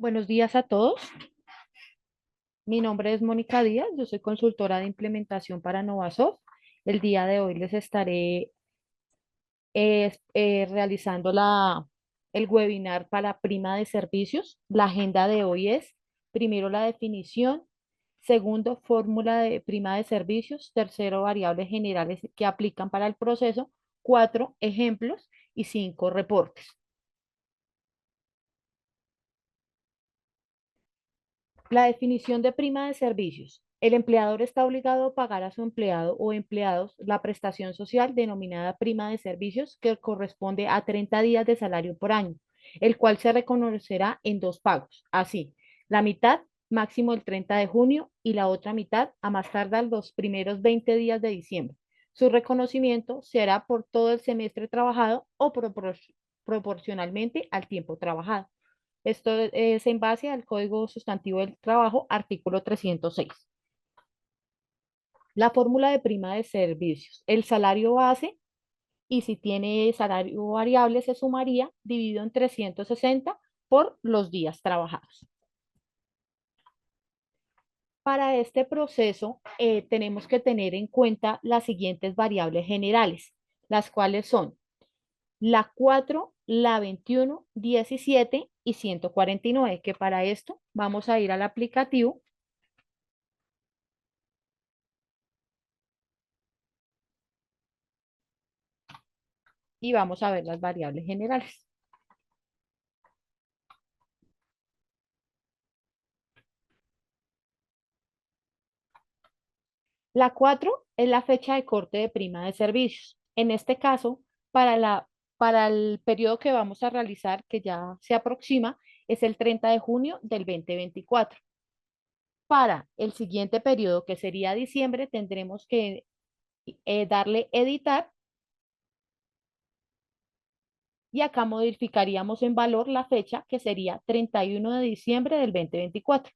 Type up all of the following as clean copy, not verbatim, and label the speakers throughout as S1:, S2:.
S1: Buenos días a todos. Mi nombre es Mónica Díaz. Yo soy consultora de implementación para Novasoft. El día de hoy les estaré realizando el webinar para prima de servicios. La agenda de hoy es, primero, la definición; segundo, fórmula de prima de servicios; tercero, variables generales que aplican para el proceso; cuatro, ejemplos; y cinco, reportes. La definición de prima de servicios. El empleador está obligado a pagar a su empleado o empleados la prestación social denominada prima de servicios, que corresponde a 30 días de salario por año, el cual se reconocerá en dos pagos. Así, la mitad máximo el 30 de junio y la otra mitad a más tardar los primeros 20 días de diciembre. Su reconocimiento se hará por todo el semestre trabajado o proporcionalmente al tiempo trabajado. Esto es en base al Código Sustantivo del Trabajo, artículo 306. La fórmula de prima de servicios. El salario base, y si tiene salario variable, se sumaría dividido en 360 por los días trabajados. Para este proceso tenemos que tener en cuenta las siguientes variables generales, las cuales son la 4, la 21, 17 y 149, que para esto vamos a ir al aplicativo y vamos a ver las variables generales. La 4 es la fecha de corte de prima de servicios. En este caso, para el periodo que vamos a realizar, que ya se aproxima, es el 30 de junio del 2024. Para el siguiente periodo, que sería diciembre, tendremos que darle editar y acá modificaríamos en valor la fecha, que sería 31 de diciembre del 2024,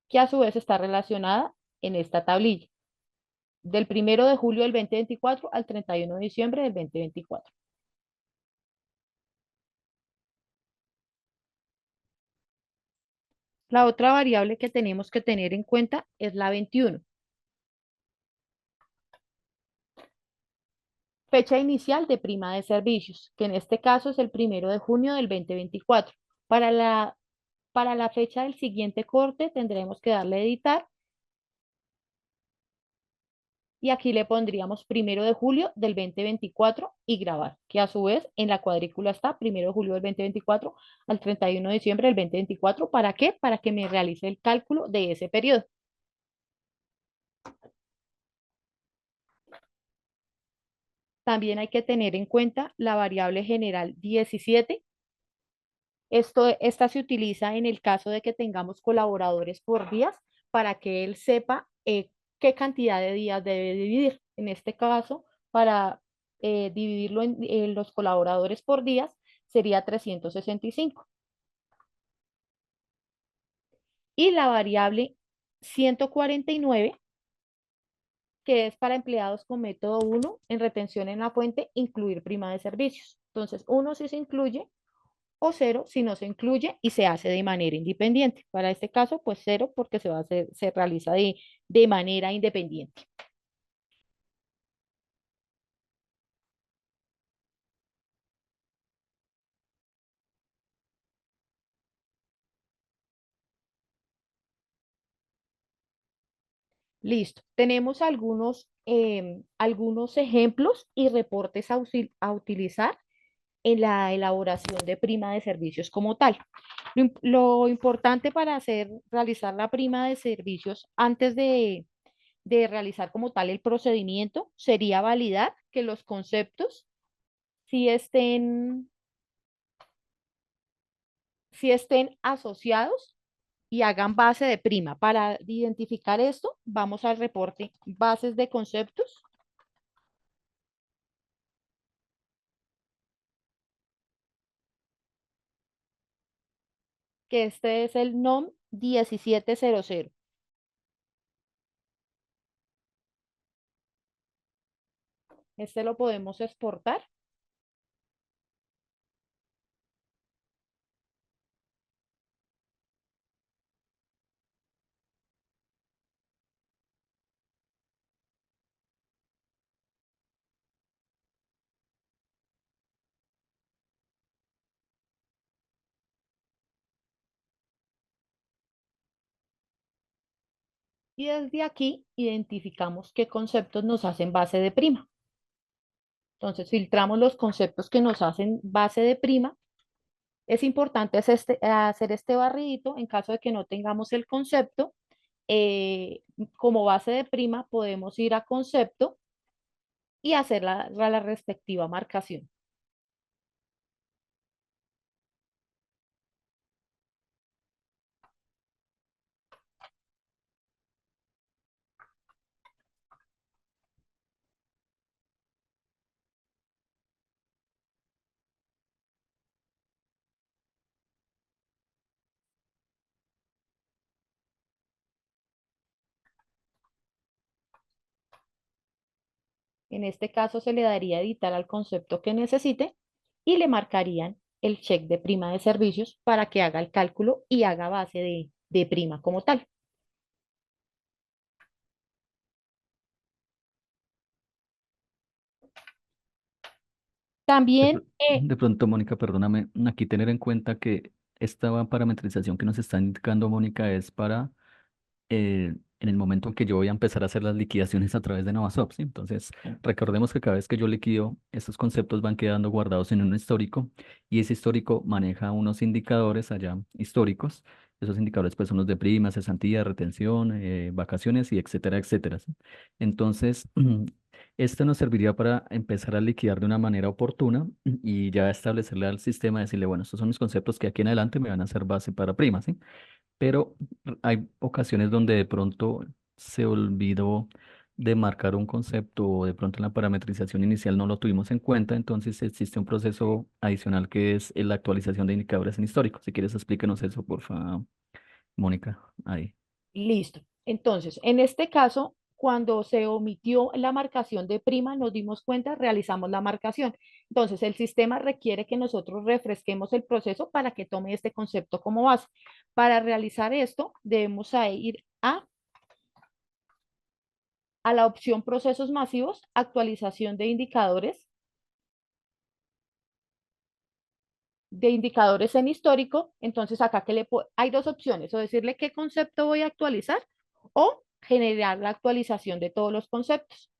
S1: que a su vez está relacionada en esta tablilla, del 1 de julio del 2024 al 31 de diciembre del 2024. La otra variable que tenemos que tener en cuenta es la 21. Fecha inicial de prima de servicios, que en este caso es el 1 de junio del 2024. Para la, para la fecha del siguiente corte tendremos que darle a editar y aquí le pondríamos 1 de julio del 2024 y grabar, que a su vez en la cuadrícula está 1 de julio del 2024 al 31 de diciembre del 2024. ¿Para qué? Para que me realice el cálculo de ese periodo. También hay que tener en cuenta la variable general 17. Esta se utiliza en el caso de que tengamos colaboradores por días para que él sepa qué cantidad de días debe dividir. En este caso, para dividirlo en los colaboradores por días, sería 365. Y la variable 149, que es para empleados con método 1 en retención en la fuente, incluir prima de servicios. Entonces, uno sí se incluye o cero si no se incluye y se hace de manera independiente. Para este caso, pues cero porque se realiza de manera independiente. Listo. Tenemos algunos ejemplos y reportes a utilizar en la elaboración de prima de servicios como tal. Lo importante para realizar la prima de servicios antes de realizar como tal el procedimiento sería validar que los conceptos sí estén asociados y hagan base de prima. Para identificar esto, vamos al reporte bases de conceptos, que este es el NOM 1700. Este lo podemos exportar Y desde aquí identificamos qué conceptos nos hacen base de prima. Entonces filtramos los conceptos que nos hacen base de prima. Es importante hacer este barridito en caso de que no tengamos el concepto. Como base de prima podemos ir a concepto y hacer la respectiva marcación. En este caso se le daría editar al concepto que necesite y le marcarían el check de prima de servicios para que haga el cálculo y haga base de prima como tal. También,
S2: De pronto, Mónica, perdóname, aquí tener en cuenta que esta parametrización que nos está indicando Mónica es para en el momento en que yo voy a empezar a hacer las liquidaciones a través de Novaswap, ¿sí? Entonces, recordemos que cada vez que yo liquido, estos conceptos van quedando guardados en un histórico y ese histórico maneja unos indicadores allá históricos. Esos indicadores pues son los de prima, cesantía, retención, vacaciones y etcétera, etcétera, ¿sí? Entonces, esto nos serviría para empezar a liquidar de una manera oportuna y ya establecerle al sistema, decirle, bueno, estos son mis conceptos que aquí en adelante me van a ser base para prima, ¿sí? Pero hay ocasiones donde de pronto se olvidó de marcar un concepto o de pronto en la parametrización inicial no lo tuvimos en cuenta, entonces existe un proceso adicional que es la actualización de indicadores en histórico. Si quieres, explíquenos eso, por favor, Mónica. Ahí.
S1: listo. Entonces, en este caso, cuando se omitió la marcación de prima, nos dimos cuenta, realizamos la marcación. Entonces, el sistema requiere que nosotros refresquemos el proceso para que tome este concepto como base. Para realizar esto, debemos ir a la opción procesos masivos, actualización de indicadores en histórico. Entonces, acá hay dos opciones, o decirle qué concepto voy a actualizar o generar la actualización de todos los conceptos.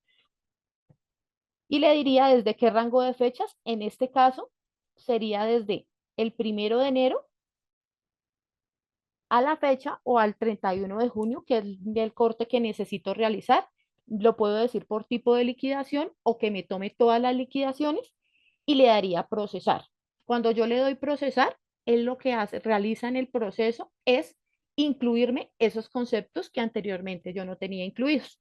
S1: Y le diría desde qué rango de fechas. En este caso, sería desde el 1 de enero a la fecha o al 31 de junio, que es el corte que necesito realizar. Lo puedo decir por tipo de liquidación o que me tome todas las liquidaciones y le daría procesar. Cuando yo le doy procesar, él lo que realiza en el proceso es incluirme esos conceptos que anteriormente yo no tenía incluidos.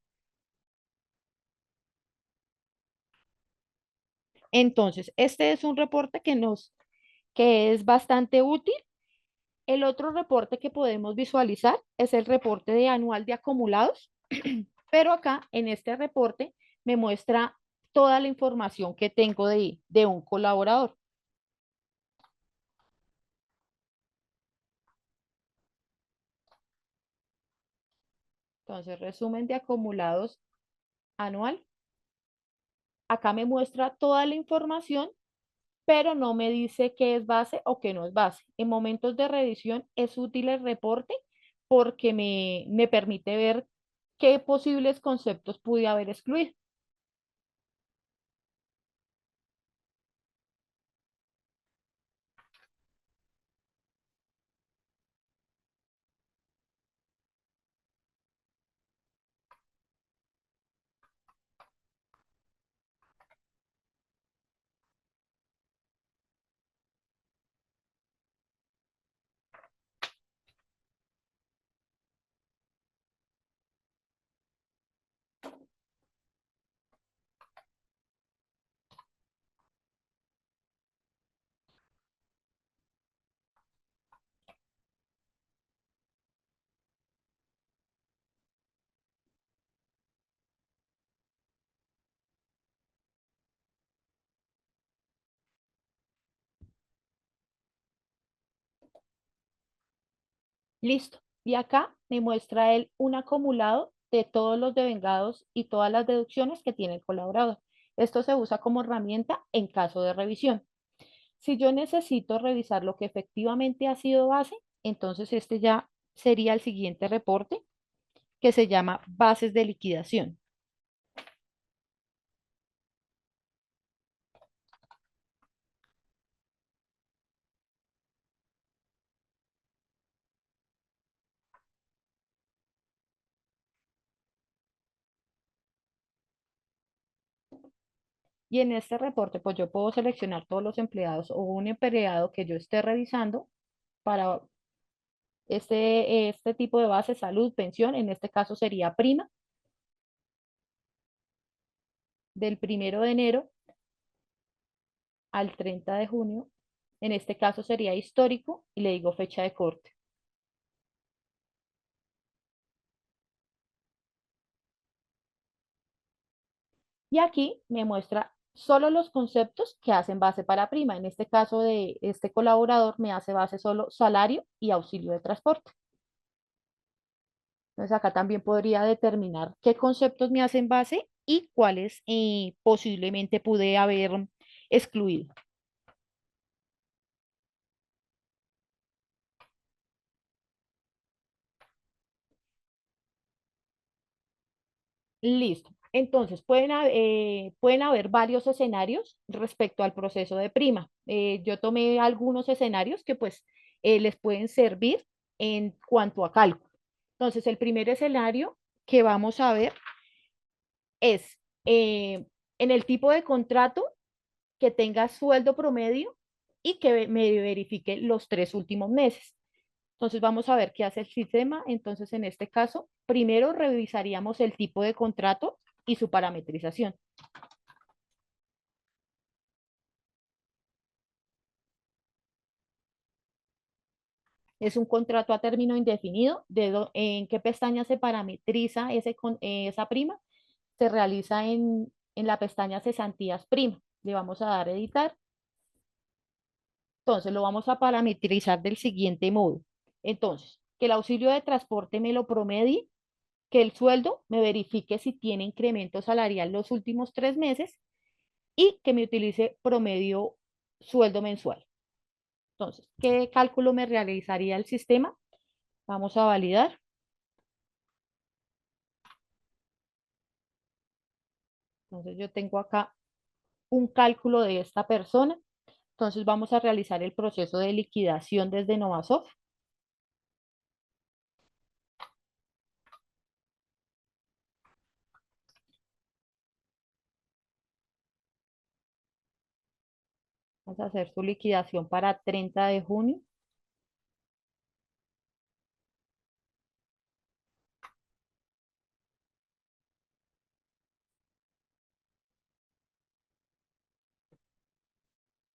S1: Entonces, este es un reporte que es bastante útil. El otro reporte que podemos visualizar es el reporte de anual de acumulados, pero acá en este reporte me muestra toda la información que tengo de un colaborador. Entonces, resumen de acumulados anual. Acá me muestra toda la información, pero no me dice qué es base o qué no es base. En momentos de revisión es útil el reporte porque me permite ver qué posibles conceptos pude haber excluido. Listo. Y acá me muestra él un acumulado de todos los devengados y todas las deducciones que tiene el colaborador. Esto se usa como herramienta en caso de revisión. Si yo necesito revisar lo que efectivamente ha sido base, entonces este ya sería el siguiente reporte que se llama bases de liquidación. Y en este reporte, pues yo puedo seleccionar todos los empleados o un empleado que yo esté revisando para este tipo de base, salud, pensión, en este caso sería prima, del 1 de enero al 30 de junio. En este caso sería histórico y le digo fecha de corte. Y aquí me muestra solo los conceptos que hacen base para prima. En este caso de este colaborador me hace base solo salario y auxilio de transporte. Entonces acá también podría determinar qué conceptos me hacen base y cuáles posiblemente pude haber excluido. Listo. Entonces, pueden haber varios escenarios respecto al proceso de prima. Yo tomé algunos escenarios que pues les pueden servir en cuanto a cálculo. Entonces, el primer escenario que vamos a ver es en el tipo de contrato que tenga sueldo promedio y que me verifique los 3 últimos meses. Entonces vamos a ver qué hace el sistema. Entonces en este caso, primero revisaríamos el tipo de contrato y su parametrización. Es un contrato a término indefinido. ¿En qué pestaña se parametriza esa prima? Se realiza en la pestaña cesantías prima. Le vamos a dar editar. Entonces lo vamos a parametrizar del siguiente modo. Entonces, que el auxilio de transporte me lo promedie, que el sueldo me verifique si tiene incremento salarial los últimos 3 meses y que me utilice promedio sueldo mensual. Entonces, ¿qué cálculo me realizaría el sistema? Vamos a validar. Entonces, yo tengo acá un cálculo de esta persona. Entonces, vamos a realizar el proceso de liquidación desde Novasoft. Vamos a hacer su liquidación para 30 de junio.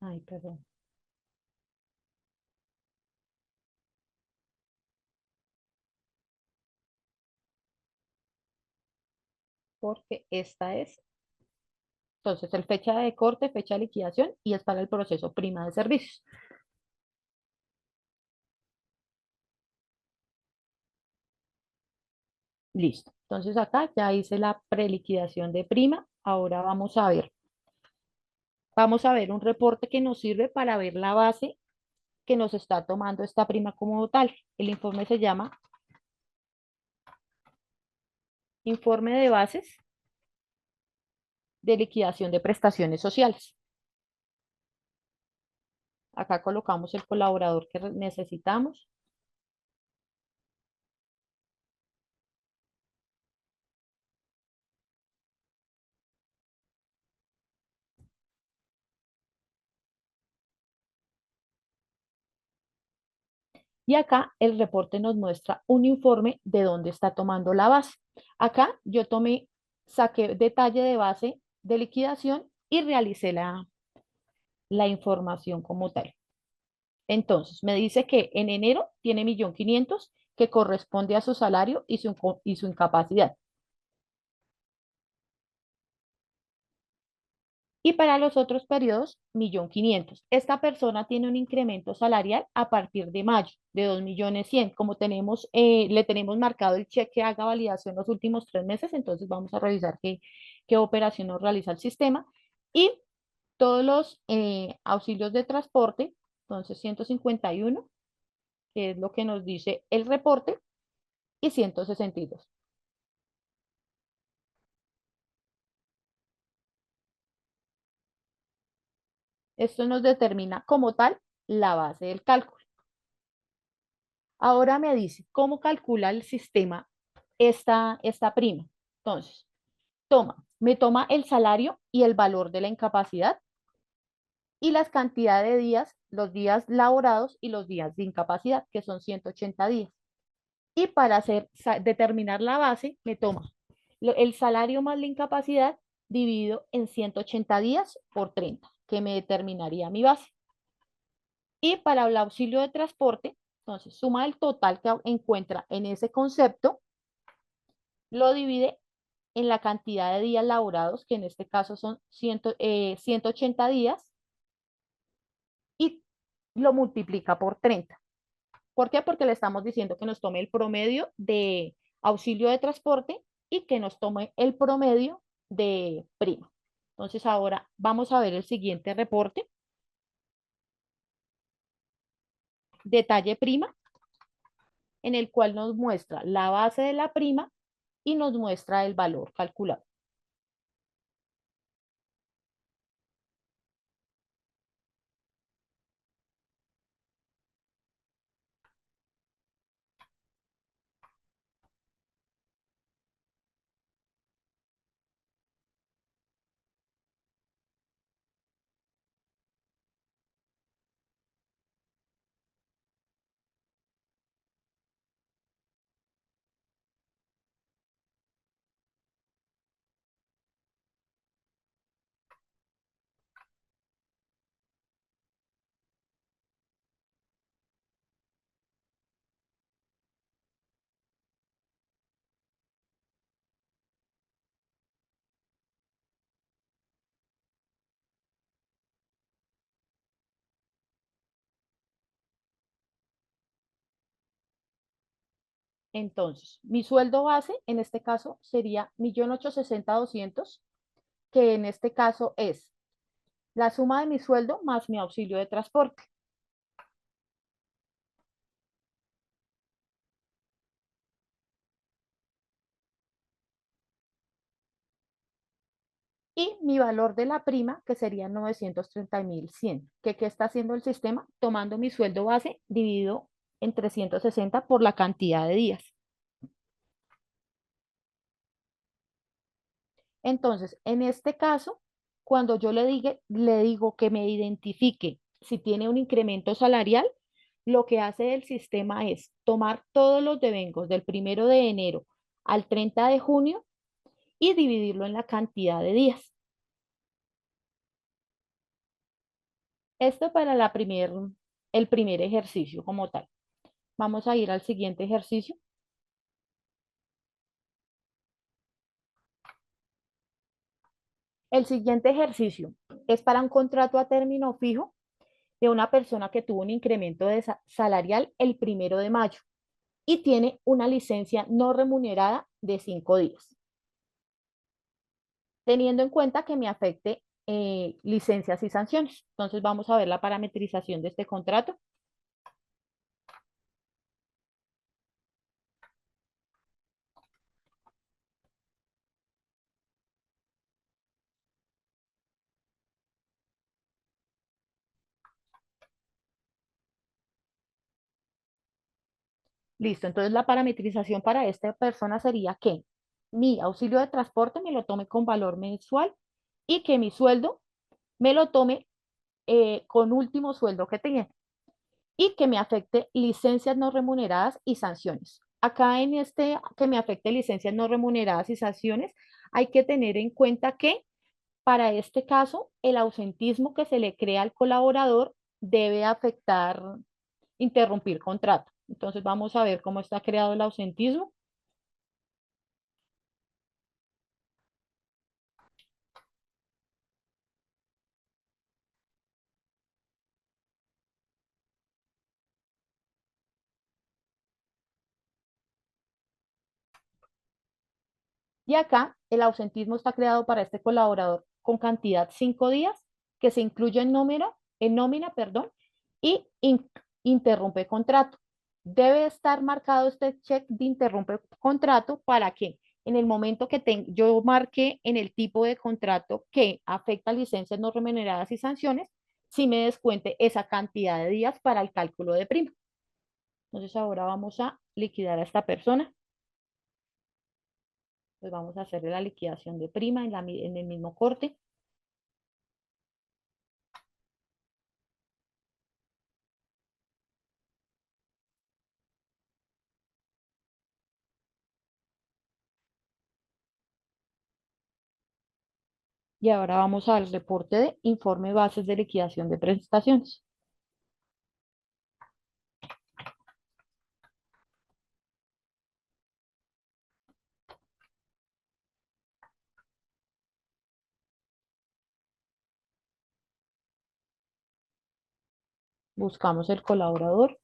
S1: Ay, perdón. Porque esta es, entonces, el fecha de corte, fecha de liquidación y es para el proceso prima de servicios. Listo. Entonces acá ya hice la preliquidación de prima. Ahora vamos a ver un reporte que nos sirve para ver la base que nos está tomando esta prima como tal. El informe se llama Informe de Bases de Liquidación de Prestaciones Sociales. Acá colocamos el colaborador que necesitamos. Y acá el reporte nos muestra un informe de dónde está tomando la base. Acá yo saqué detalle de base de liquidación y realicé la información como tal. Entonces, me dice que en enero tiene 1.500.000 que corresponde a su salario y su incapacidad. Y para los otros periodos, 1.500.000. Esta persona tiene un incremento salarial a partir de mayo de 2.100.000. Como le tenemos marcado el cheque haga validación los últimos 3 meses, entonces vamos a revisar qué operación nos realiza el sistema. Y todos los auxilios de transporte, entonces 151, que es lo que nos dice el reporte, y 162. Esto nos determina como tal la base del cálculo. Ahora me dice, ¿cómo calcula el sistema esta prima? Entonces, me toma el salario y el valor de la incapacidad y las cantidades de días, los días laborados y los días de incapacidad, que son 180 días. Y para determinar la base, me toma el salario más la incapacidad dividido en 180 días por 30, que me determinaría mi base. Y para el auxilio de transporte, entonces suma el total que encuentra en ese concepto, lo divide en la cantidad de días laborados, que en este caso son 180 días, y lo multiplica por 30. ¿Por qué? Porque le estamos diciendo que nos tome el promedio de auxilio de transporte y que nos tome el promedio de prima. Entonces ahora vamos a ver el siguiente reporte. Detalle prima, en el cual nos muestra la base de la prima y nos muestra el valor calculado. Entonces, mi sueldo base en este caso sería 1.860.200, que en este caso es la suma de mi sueldo más mi auxilio de transporte. Y mi valor de la prima, que sería 930.100. ¿Qué está haciendo el sistema? Tomando mi sueldo base dividido en 360 por la cantidad de días. Entonces, en este caso, cuando yo le digo que me identifique si tiene un incremento salarial, lo que hace el sistema es tomar todos los devengos del 1 de enero al 30 de junio y dividirlo en la cantidad de días. Esto para el primer ejercicio como tal. Vamos a ir al siguiente ejercicio. El siguiente ejercicio es para un contrato a término fijo de una persona que tuvo un incremento salarial el 1 de mayo y tiene una licencia no remunerada de 5 días, teniendo en cuenta que me afecte licencias y sanciones. Entonces vamos a ver la parametrización de este contrato. Listo, entonces la parametrización para esta persona sería que mi auxilio de transporte me lo tome con valor mensual y que mi sueldo me lo tome con último sueldo que tenía y que me afecte licencias no remuneradas y sanciones. Acá en este que me afecte licencias no remuneradas y sanciones, hay que tener en cuenta que para este caso el ausentismo que se le crea al colaborador debe afectar, interrumpir contrato. Entonces vamos a ver cómo está creado el ausentismo. Y acá el ausentismo está creado para este colaborador con cantidad 5 días, que se incluye en nómina, perdón, y interrumpe contrato. Debe estar marcado este check de interrumpe contrato para que en el momento que yo marque en el tipo de contrato que afecta licencias no remuneradas y sanciones, si me descuente esa cantidad de días para el cálculo de prima. Entonces ahora vamos a liquidar a esta persona. Pues vamos a hacerle la liquidación de prima en el mismo corte. Y ahora vamos al reporte de informe bases de liquidación de prestaciones. Buscamos el colaborador.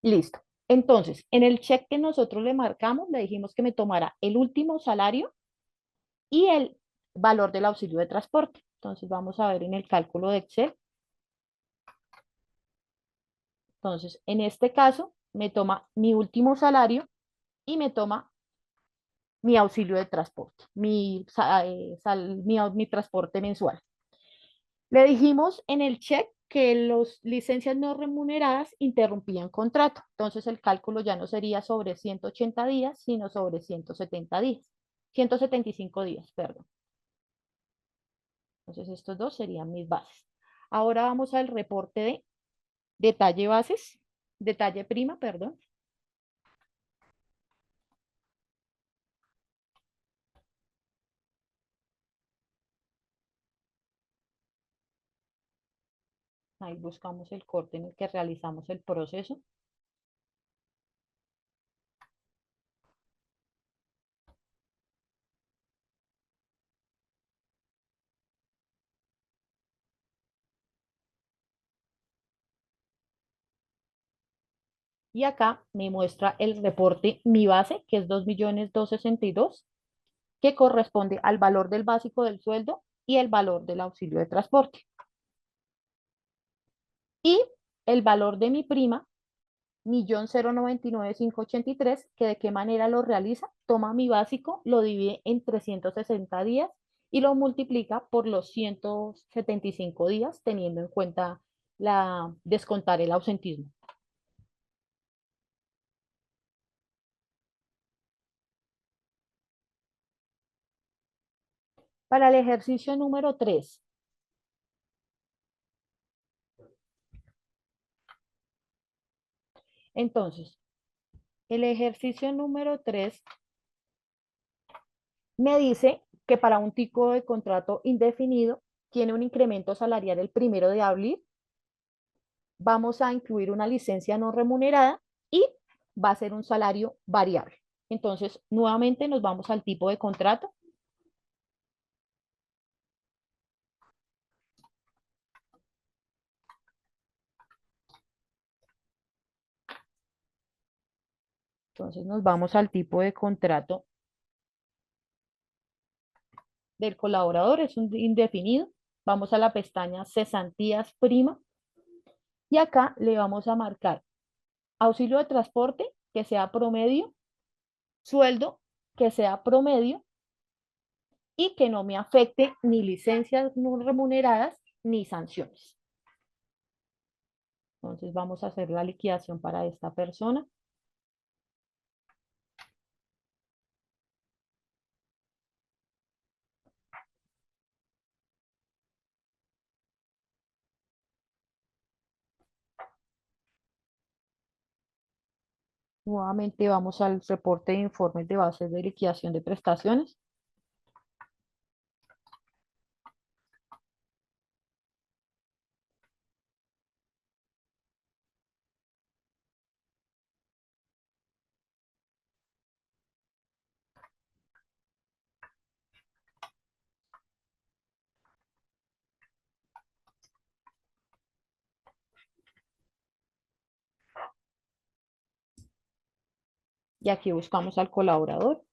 S1: Listo. Entonces, en el cheque que nosotros le marcamos, le dijimos que me tomara el último salario y el valor del auxilio de transporte. Entonces, vamos a ver en el cálculo de Excel. Entonces, en este caso, me toma mi último salario y me toma mi auxilio de transporte, mi transporte mensual. Le dijimos en el check que las licencias no remuneradas interrumpían contrato. Entonces el cálculo ya no sería sobre 180 días, sino sobre 170 días. 175 días, perdón. Entonces estos dos serían mis bases. Ahora vamos al reporte de detalle bases, detalle prima, perdón. Ahí buscamos el corte en el que realizamos el proceso. Y acá me muestra el reporte mi base, que es 2.262.000, que corresponde al valor del básico del sueldo y el valor del auxilio de transporte. Y el valor de mi prima, 1.099.583, que de qué manera lo realiza, toma mi básico, lo divide en 360 días y lo multiplica por los 175 días, teniendo en cuenta descontar el ausentismo. Para el ejercicio número 3, entonces, el ejercicio número 3 me dice que para un tipo de contrato indefinido tiene un incremento salarial el 1 de abril, vamos a incluir una licencia no remunerada y va a ser un salario variable. Entonces, nuevamente nos vamos al tipo de contrato. Entonces, nos vamos al tipo de contrato del colaborador, es un indefinido. Vamos a la pestaña cesantías prima y acá le vamos a marcar auxilio de transporte que sea promedio, sueldo que sea promedio y que no me afecte ni licencias no remuneradas ni sanciones. Entonces vamos a hacer la liquidación para esta persona. Nuevamente vamos al reporte de informes de bases de liquidación de prestaciones. Y aquí buscamos al colaborador.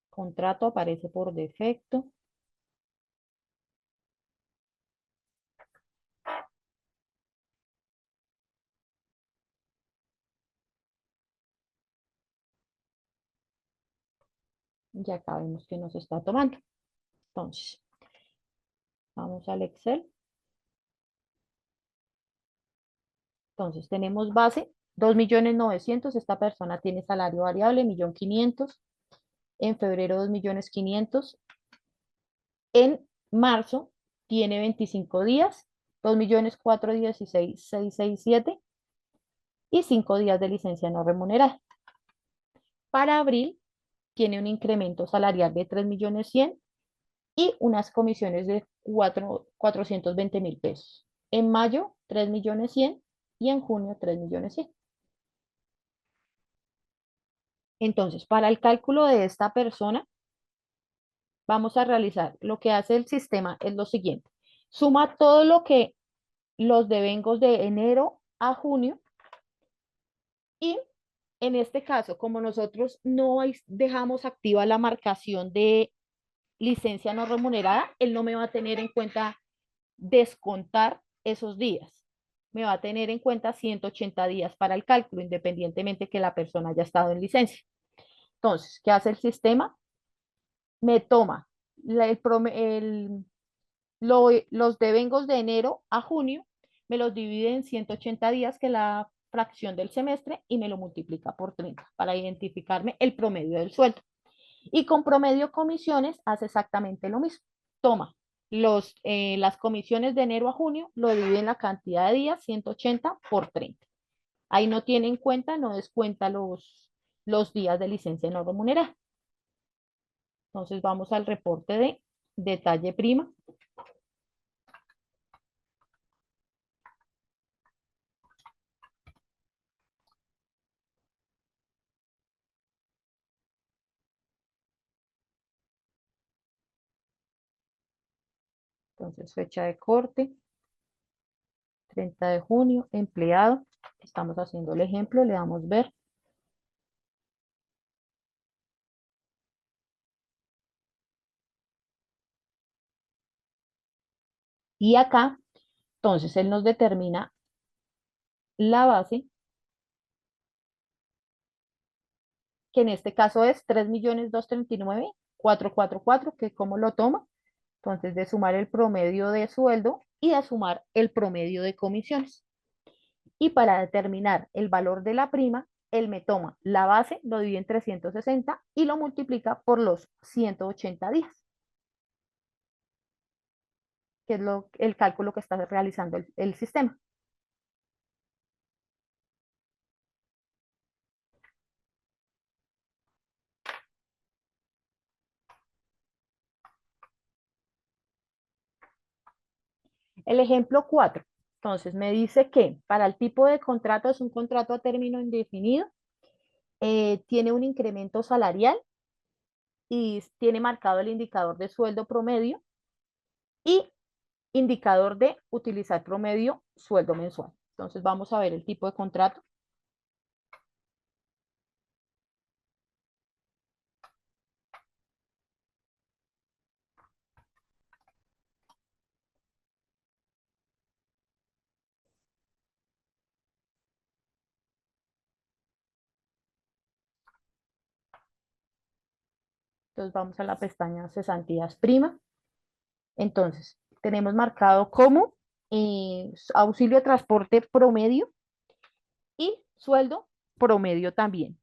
S1: Contrato aparece por defecto. Y acá vemos que nos está tomando. Entonces, vamos al Excel. Entonces, tenemos base 2.900.000. Esta persona tiene salario variable 1.500.000. En febrero 2.500.000. En marzo tiene 25 días, 2.416.667 y 5 días de licencia no remunerada. Para abril tiene un incremento salarial de 3.100.000 y unas comisiones de 420.000 pesos. En mayo 3.100.000 y en junio 3.100.000. Entonces, para el cálculo de esta persona, vamos a realizar lo que hace el sistema es lo siguiente. Suma todo lo que los devengos de enero a junio y en este caso, como nosotros no dejamos activa la marcación de licencia no remunerada, él no me va a tener en cuenta descontar esos días. Me va a tener en cuenta 180 días para el cálculo, independientemente que la persona haya estado en licencia. Entonces, ¿qué hace el sistema? Me toma los devengos de enero a junio, me los divide en 180 días, que es la fracción del semestre, y me lo multiplica por 30 para identificarme el promedio del sueldo. Y con promedio comisiones hace exactamente lo mismo. Toma las comisiones de enero a junio, lo divide en la cantidad de días, 180 por 30. Ahí no tiene en cuenta, no descuenta los días de licencia no remunerada. Entonces vamos al reporte de detalle prima. Entonces fecha de corte, 30 de junio, empleado. Estamos haciendo el ejemplo, le damos ver. Y acá, entonces, él nos determina la base, que en este caso es 3.239.444, que como lo toma. Entonces, de sumar el promedio de sueldo y de sumar el promedio de comisiones. Y para determinar el valor de la prima, él me toma la base, lo divide en 360 y lo multiplica por los 180 días, que es el cálculo que está realizando el sistema. El ejemplo 4. Entonces, me dice que para el tipo de contrato es un contrato a término indefinido, tiene un incremento salarial y tiene marcado el indicador de sueldo promedio y indicador de utilizar promedio sueldo mensual. Entonces, vamos a ver el tipo de contrato. Entonces, vamos a la pestaña cesantías prima. Entonces, tenemos marcado como auxilio de transporte promedio y sueldo promedio también.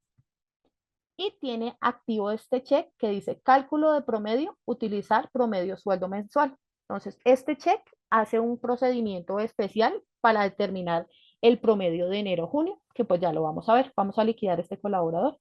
S1: Y tiene activo este check que dice cálculo de promedio, utilizar promedio sueldo mensual. Entonces, este check hace un procedimiento especial para determinar el promedio de enero a junio, que pues ya lo vamos a ver. Vamos a liquidar este colaborador.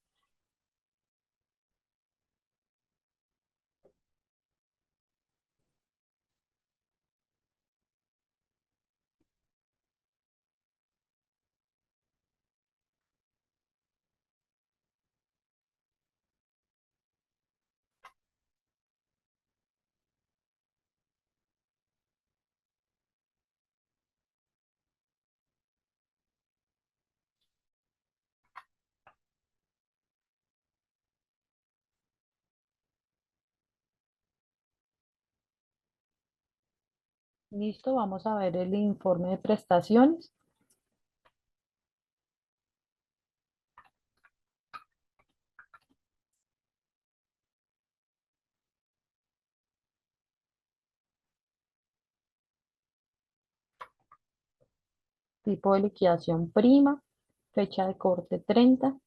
S1: Listo, vamos a ver el informe de prestaciones. Tipo de liquidación prima, fecha de corte 30.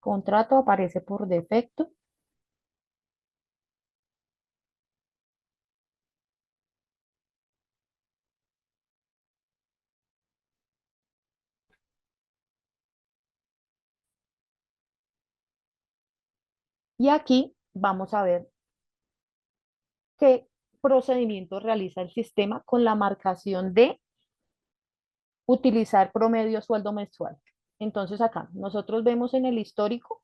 S1: Contrato aparece por defecto. Y aquí vamos a ver qué procedimiento realiza el sistema con la marcación de utilizar promedio sueldo mensual. Entonces acá nosotros vemos en el histórico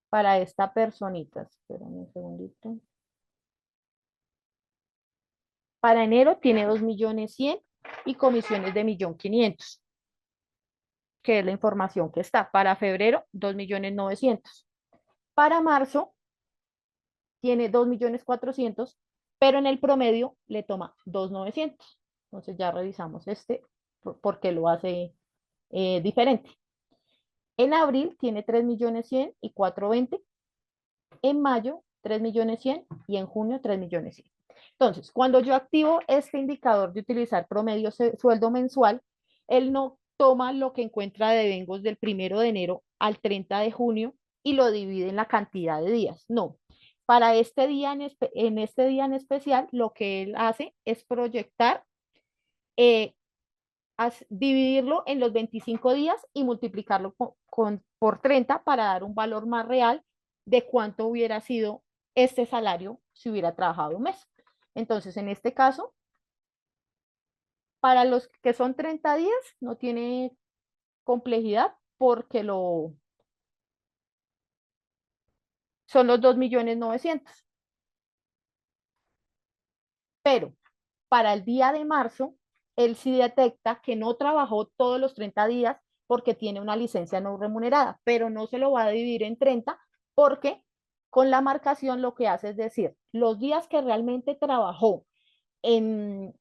S1: para esta personita. Espérame un segundito. Para enero tiene 2.100.000 y comisiones de 1.500.000, que es la información que está. Para febrero, 2.900.000. Para marzo tiene 2.400.000, pero en el promedio le toma 2.900.000. Entonces ya revisamos este porque lo hace diferente. En abril tiene 3.100.000 y 420. En mayo, 3.100.000 y en junio, 3.100.000. Entonces, cuando yo activo este indicador de utilizar promedio sueldo mensual, él no toma lo que encuentra de devengos del 1 de enero al 30 de junio y lo divide en la cantidad de días. No. Para este día en este día en especial, lo que él hace es proyectar, eh, dividirlo en los 25 días y multiplicarlo por 30 para dar un valor más real de cuánto hubiera sido este salario si hubiera trabajado un mes. Entonces, en este caso, para los que son 30 días, no tiene complejidad porque son los 2.900.000. Pero para el día de marzo, él sí detecta que no trabajó todos los 30 días porque tiene una licencia no remunerada, pero no se lo va a dividir en 30 porque con la marcación lo que hace es decir, los días que realmente trabajó en,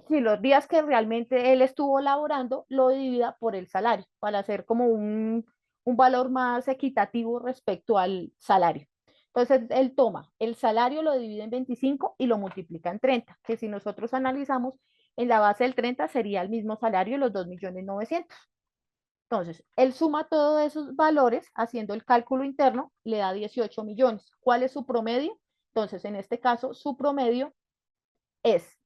S1: si los días que realmente él estuvo laborando, lo divida por el salario, para hacer como un valor más equitativo respecto al salario. Entonces, él toma el salario, lo divide en 25 y lo multiplica en 30, que si nosotros analizamos, en la base del 30 sería el mismo salario, los 2.900.000. Entonces, él suma todos esos valores haciendo el cálculo interno, le da 18 millones. ¿Cuál es su promedio? Entonces, en este caso, su promedio es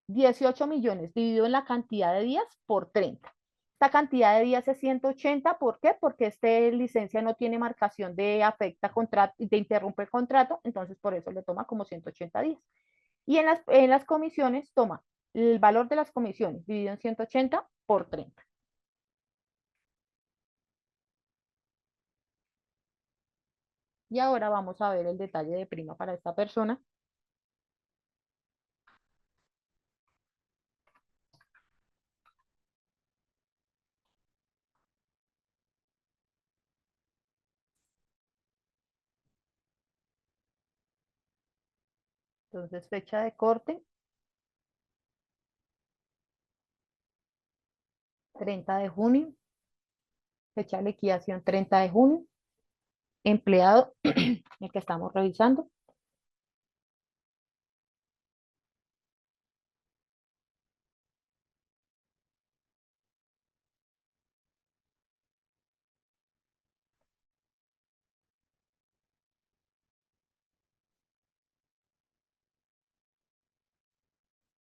S1: 18 millones dividido en la cantidad de días por 30. Esta cantidad de días es 180. ¿Por qué? Porque este licencia no tiene marcación de afecta contrato, de interrumpe el contrato, entonces por eso le toma como 180 días. Y en las comisiones toma el valor de las comisiones dividido en 180 por 30. Y ahora vamos a ver el detalle de prima para esta persona. Entonces, fecha de corte, 30 de junio. Fecha de liquidación, 30 de junio. Empleado, el que estamos revisando.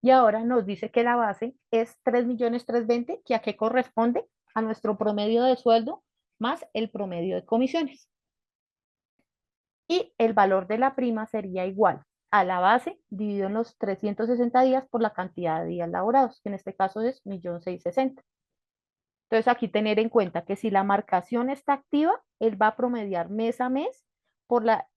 S1: Y ahora nos dice que la base es 3.320.000, que a qué corresponde a nuestro promedio de sueldo más el promedio de comisiones. Y el valor de la prima sería igual a la base dividido en los 360 días por la cantidad de días laborados, que en este caso es 1.660.000. Entonces aquí tener en cuenta que si la marcación está activa, él va a promediar mes a mes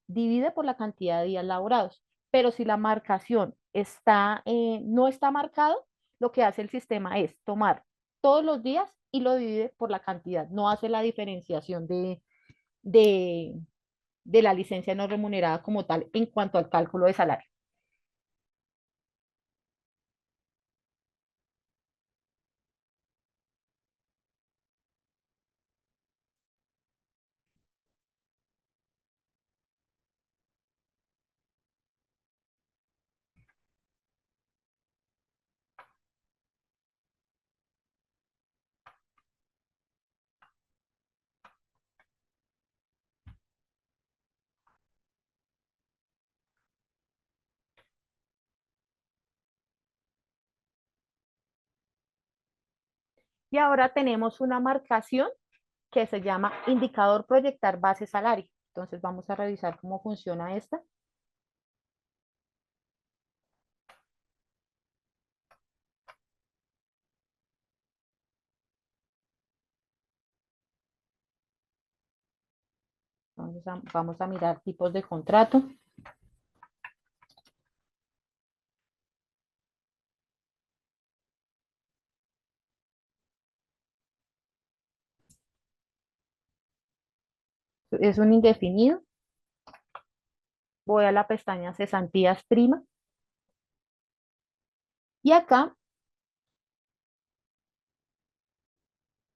S1: divide por la cantidad de días laborados. Pero si la marcación no está marcado, lo que hace el sistema es tomar todos los días y lo divide por la cantidad. No hace la diferenciación de de la licencia no remunerada como tal en cuanto al cálculo de salario. Y ahora tenemos una marcación que se llama indicador proyectar base salario. Entonces vamos a revisar cómo funciona esta. Entonces vamos a mirar tipos de contrato. Es un indefinido. Voy a la pestaña cesantías prima. Y acá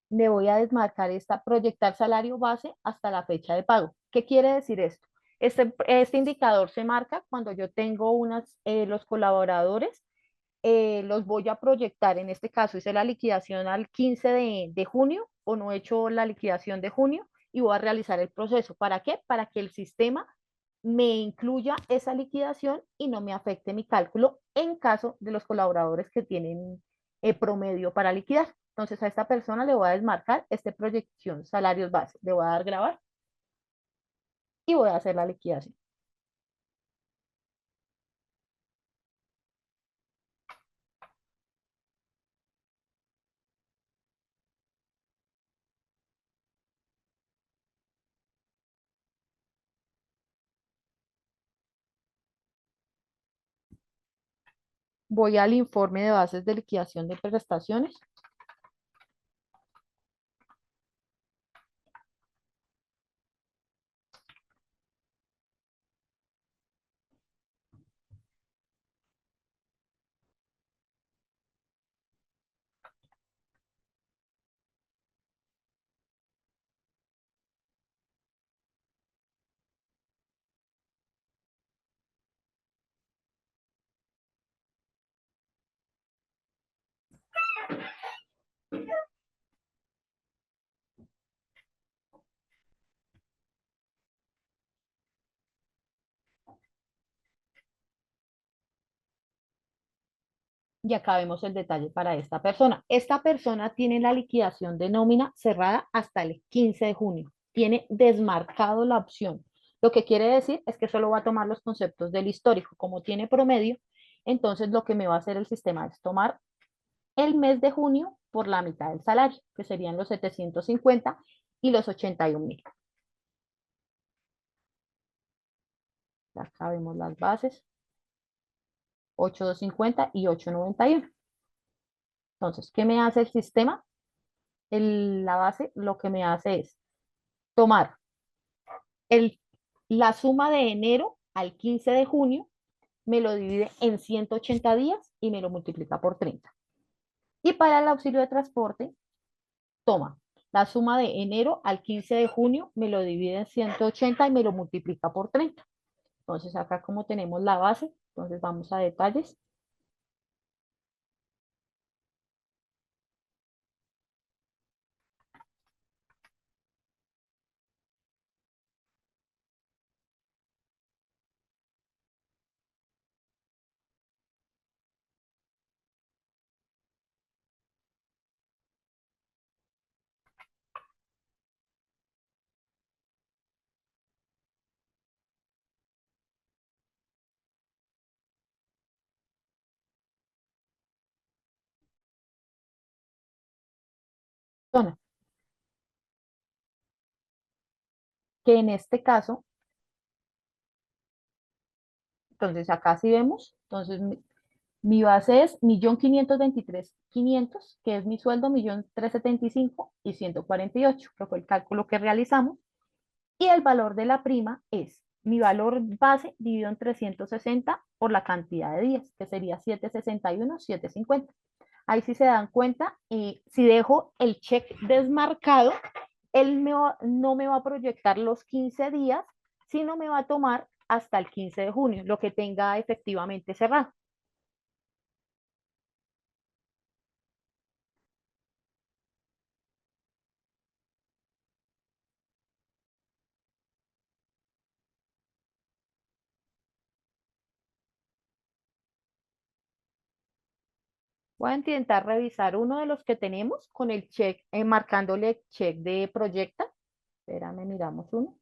S1: me voy a desmarcar esta proyectar salario base hasta la fecha de pago. ¿Qué quiere decir esto? Este indicador se marca cuando yo tengo los colaboradores, los voy a proyectar. En este caso hice la liquidación al 15 de junio o no he hecho la liquidación de junio y voy a realizar el proceso. ¿Para qué? Para que el sistema me incluya esa liquidación y no me afecte mi cálculo en caso de los colaboradores que tienen promedio para liquidar. Entonces a esta persona le voy a desmarcar este proyección salarios base, le voy a dar grabar y voy a hacer la liquidación. Voy al informe de bases de liquidación de prestaciones. Y acá vemos el detalle para esta persona. Esta persona tiene la liquidación de nómina cerrada hasta el 15 de junio. Tiene desmarcado la opción. Lo que quiere decir es que solo va a tomar los conceptos del histórico. Como tiene promedio, entonces lo que me va a hacer el sistema es tomar el mes de junio por la mitad del salario, que serían los 750 y los 81.000. Acá vemos las bases, 8,250 y 8,91. Entonces, ¿qué me hace el sistema? La base lo que me hace es tomar el, la suma de enero al 15 de junio, me lo divide en 180 días y me lo multiplica por 30. Y para el auxilio de transporte, toma la suma de enero al 15 de junio, me lo divide en 180 y me lo multiplica por 30. Entonces acá como tenemos la base, entonces vamos a detalles. Zona, que en este caso, entonces acá sí vemos, entonces mi base es 1.523.500, que es mi sueldo, 1.375.148, que fue el cálculo que realizamos. y el valor de la prima es mi valor base dividido en 360 por la cantidad de días, que sería 761, 750. Ahí sí se dan cuenta, y si dejo el check desmarcado, no me va a proyectar los 15 días, sino me va a tomar hasta el 15 de junio, lo que tenga efectivamente cerrado. Voy a intentar revisar uno de los que tenemos con el check, marcándole check de proyecta. Espérame, miramos uno.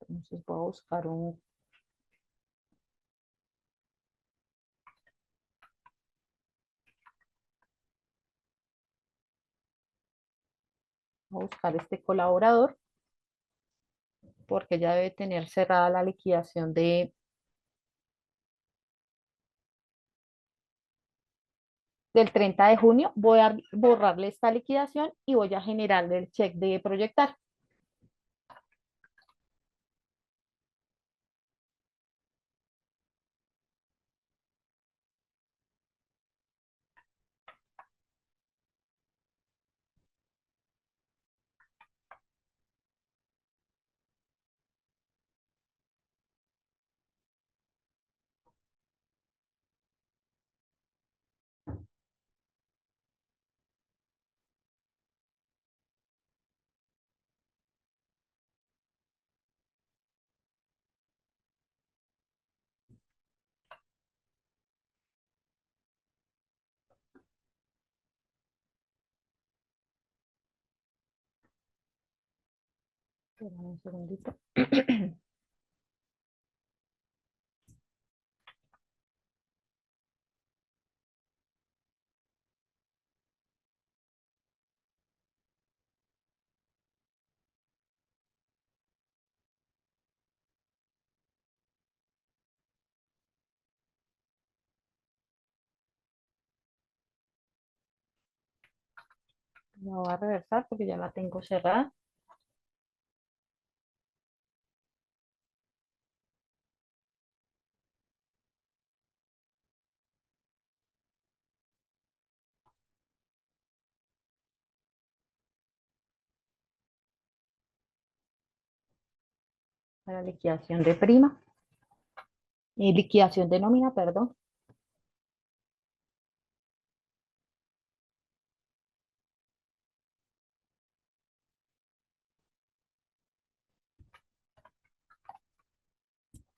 S1: Entonces voy a buscar este colaborador, porque ya debe tener cerrada la liquidación del 30 de junio. Voy a borrarle esta liquidación y voy a generarle el check de proyectar. Espérame un segundito. La voy a reversar porque ya la tengo cerrada. Para liquidación de prima y liquidación de nómina, perdón.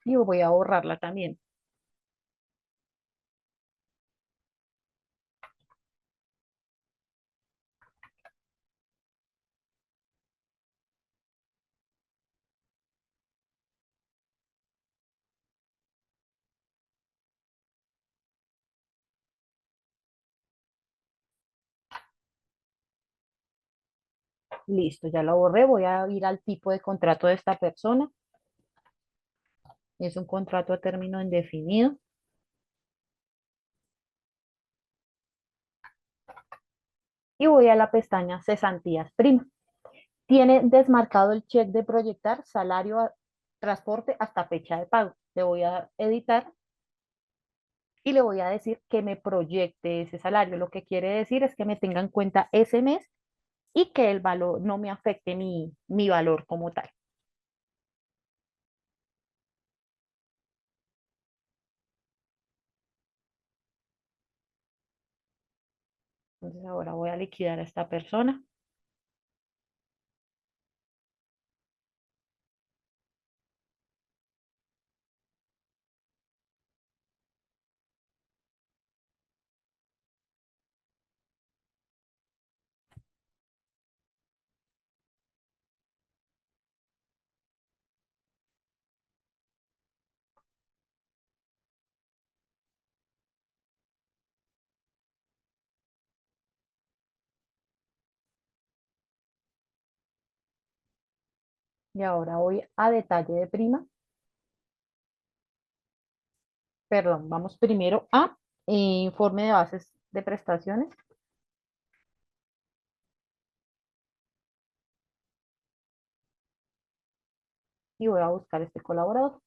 S1: Y voy a borrarla también. Listo, ya la borré. Voy a ir al tipo de contrato de esta persona. Es un contrato a término indefinido. Y voy a la pestaña cesantías prima. Tiene desmarcado el check de proyectar salario, transporte hasta fecha de pago. Le voy a editar y le voy a decir que me proyecte ese salario. Lo que quiere decir es que me tenga en cuenta ese mes y que el valor no me afecte mi valor como tal. Entonces ahora voy a liquidar a esta persona. Y ahora voy a detalle de prima. Perdón, vamos primero a informe de bases de prestaciones y voy a buscar este colaborador.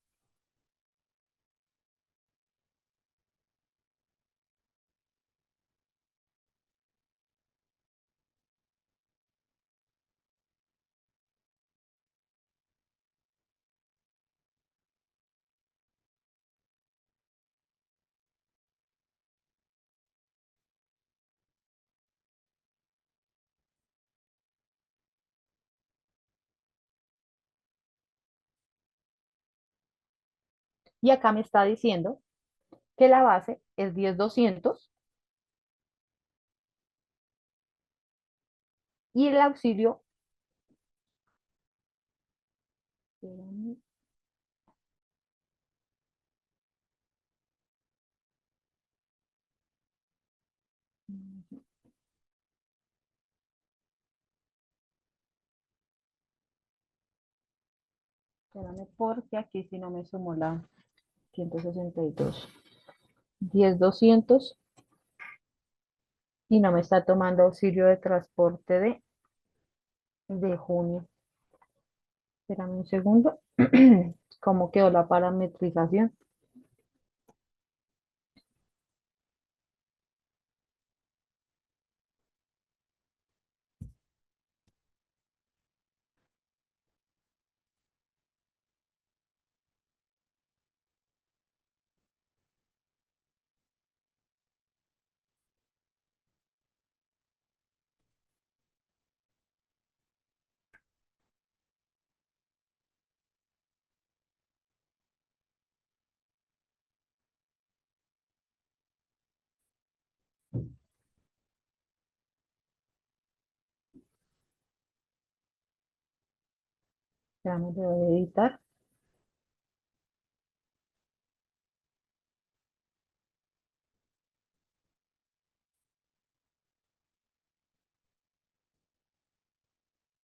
S1: Y acá me está diciendo que la base es 10.200 y el auxilio, espérame, espérame porque aquí si no me sumó la 162. 10.200 y no me está tomando auxilio de transporte de junio. Espérame un segundo. ¿Cómo quedó la parametrización? Espérame, le voy a editar.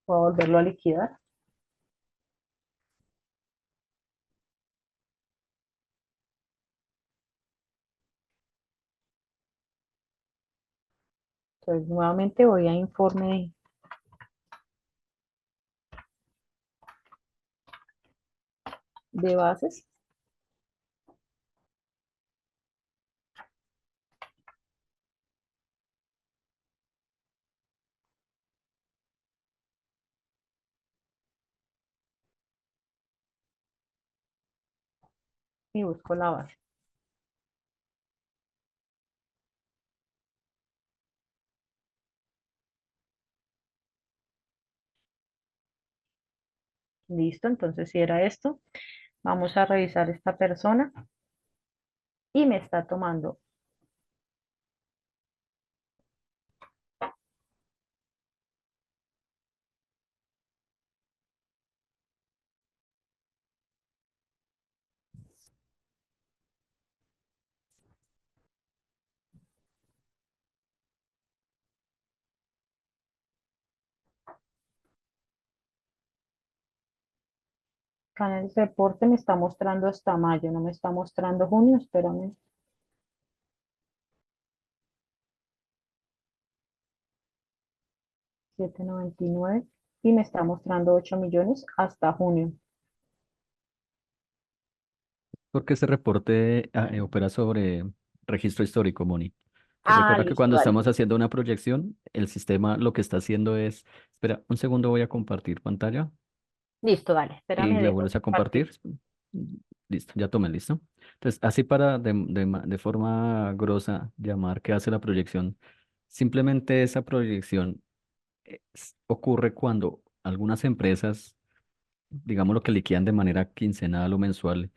S1: Voy a volverlo a liquidar. Entonces, nuevamente voy a informe de bases y busco la base. Listo, entonces si era esto, vamos a revisar esta persona y me está tomando acá en el reporte, me está mostrando hasta mayo, no me está mostrando junio, espérame. 799 y me está mostrando 8 millones hasta junio.
S2: Porque este reporte opera sobre registro histórico, Moni. Entonces
S1: Ah,
S2: recuerda que
S1: listo,
S2: cuando
S1: dale.
S2: estamos haciendo una proyección, el sistema lo que está haciendo es, espera, un segundo voy a compartir pantalla
S1: Listo, dale.
S2: y
S1: Espérame,
S2: le
S1: dejo de
S2: vuelves a
S1: compartir.
S2: compartir. Listo, ya tomé, listo. Entonces, así para de forma grosa llamar que hace la proyección, simplemente esa proyección ocurre cuando algunas empresas, digamos lo que liquidan de manera quincenal o mensual,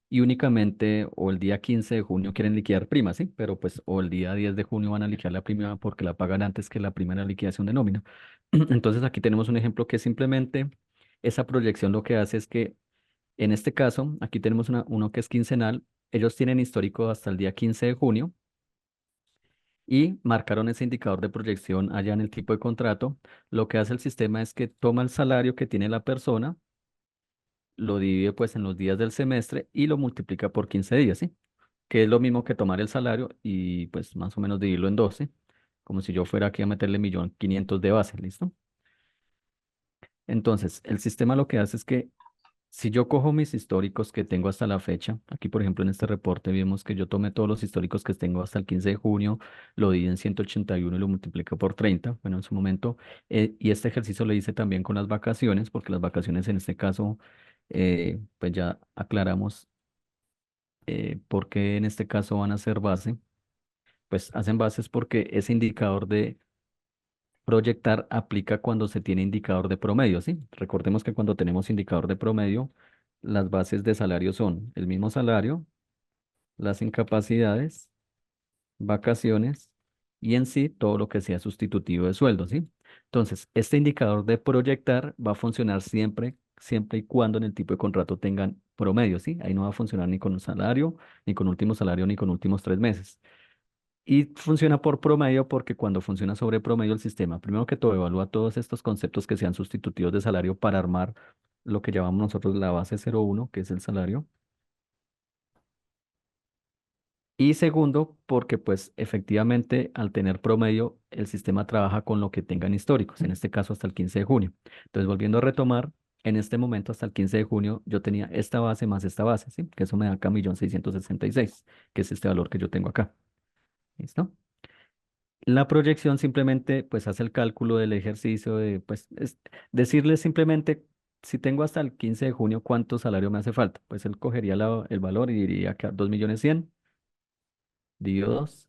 S2: y únicamente o el día 15 de junio quieren liquidar prima, ¿sí? Pero pues o el día 10 de junio van a liquidar la prima porque la pagan antes que la primera liquidación de nómina. Entonces aquí tenemos un ejemplo que simplemente esa proyección lo que hace es que en este caso, aquí tenemos uno que es quincenal, ellos tienen histórico hasta el día 15 de junio y marcaron ese indicador de proyección allá en el tipo de contrato. Lo que hace el sistema es que toma el salario que tiene la persona lo divide pues en los días del semestre y lo multiplica por 15 días, ¿sí? Que es lo mismo que tomar el salario y pues más o menos dividirlo en 12, como si yo fuera aquí a meterle 1.500.000 de base, ¿listo? Entonces, el sistema lo que hace es que si yo cojo mis históricos que tengo hasta la fecha, aquí por ejemplo en este reporte vimos que yo tomé todos los históricos que tengo hasta el 15 de junio, lo di en 181 y lo multiplico por 30, bueno, en su momento, y este ejercicio lo hice también con las vacaciones, porque las vacaciones en este caso, pues ya aclaramos por qué en este caso van a ser base, pues hacen bases porque ese indicador de proyectar aplica cuando se tiene indicador de promedio, ¿sí? Recordemos que cuando tenemos indicador de promedio, las bases de salario son el mismo salario, las incapacidades, vacaciones y en sí todo lo que sea sustitutivo de sueldo, ¿sí? Entonces, este indicador de proyectar va a funcionar siempre y cuando en el tipo de contrato tengan promedio, ¿sí? Ahí no va a funcionar ni con un salario, ni con último salario, ni con últimos 3 meses. Y funciona por promedio porque cuando funciona sobre promedio el sistema, primero que todo, evalúa todos estos conceptos que sean sustitutivos de salario para armar lo que llamamos nosotros la base 01, que es el salario. Y segundo, porque pues efectivamente al tener promedio, el sistema trabaja con lo que tengan históricos, en este caso hasta el 15 de junio. Entonces, volviendo a retomar, en este momento hasta el 15 de junio yo tenía esta base más esta base, ¿sí? Que eso me da acá 1.666.000, que es este valor que yo tengo acá. ¿Listo? La proyección simplemente pues hace el cálculo del ejercicio de pues decirle simplemente si tengo hasta el 15 de junio cuánto salario me hace falta. Pues él cogería el valor y diría que 2.100.000 dividido 2,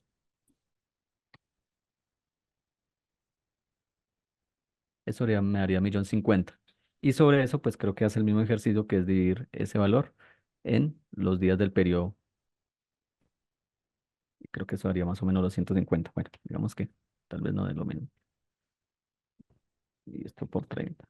S2: eso me daría 1.050.000. Y sobre eso pues creo que hace el mismo ejercicio que es dividir ese valor en los días del periodo. Y creo que eso haría más o menos los 150. Bueno, digamos que tal vez no de lo menos. Y esto por 30.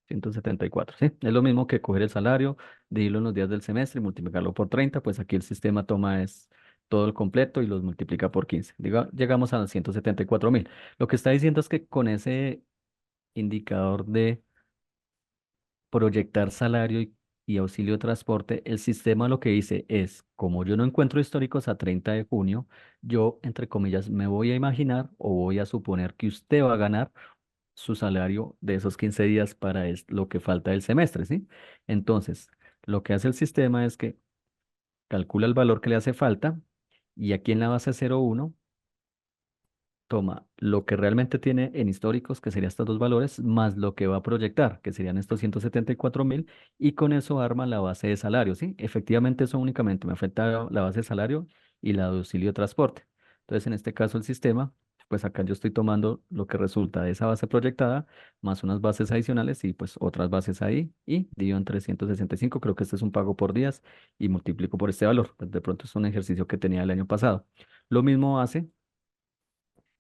S2: 174, ¿sí? Es lo mismo que coger el salario, dividirlo en los días del semestre y multiplicarlo por 30, pues aquí el sistema toma es todo el completo y los multiplica por 15. Llegamos a los 174.000. Lo que está diciendo es que con ese indicador de proyectar salario y auxilio de transporte, el sistema lo que dice es, como yo no encuentro históricos a 30 de junio, yo, entre comillas, me voy a imaginar o voy a suponer que usted va a ganar su salario de esos 15 días para lo que falta del semestre, ¿sí? Entonces, lo que hace el sistema es que calcula el valor que le hace falta y aquí en la base 01 toma lo que realmente tiene en históricos, que serían estos dos valores, más lo que va a proyectar, que serían estos 174.000, y con eso arma la base de salario, ¿sí? Efectivamente, eso únicamente me afecta la base de salario y la de auxilio de transporte. Entonces, en este caso, el sistema, pues acá yo estoy tomando lo que resulta de esa base proyectada, más unas bases adicionales y pues otras bases ahí, y divido en 365, creo que este es un pago por días, y multiplico por este valor. Pues de pronto es un ejercicio que tenía el año pasado. Lo mismo hace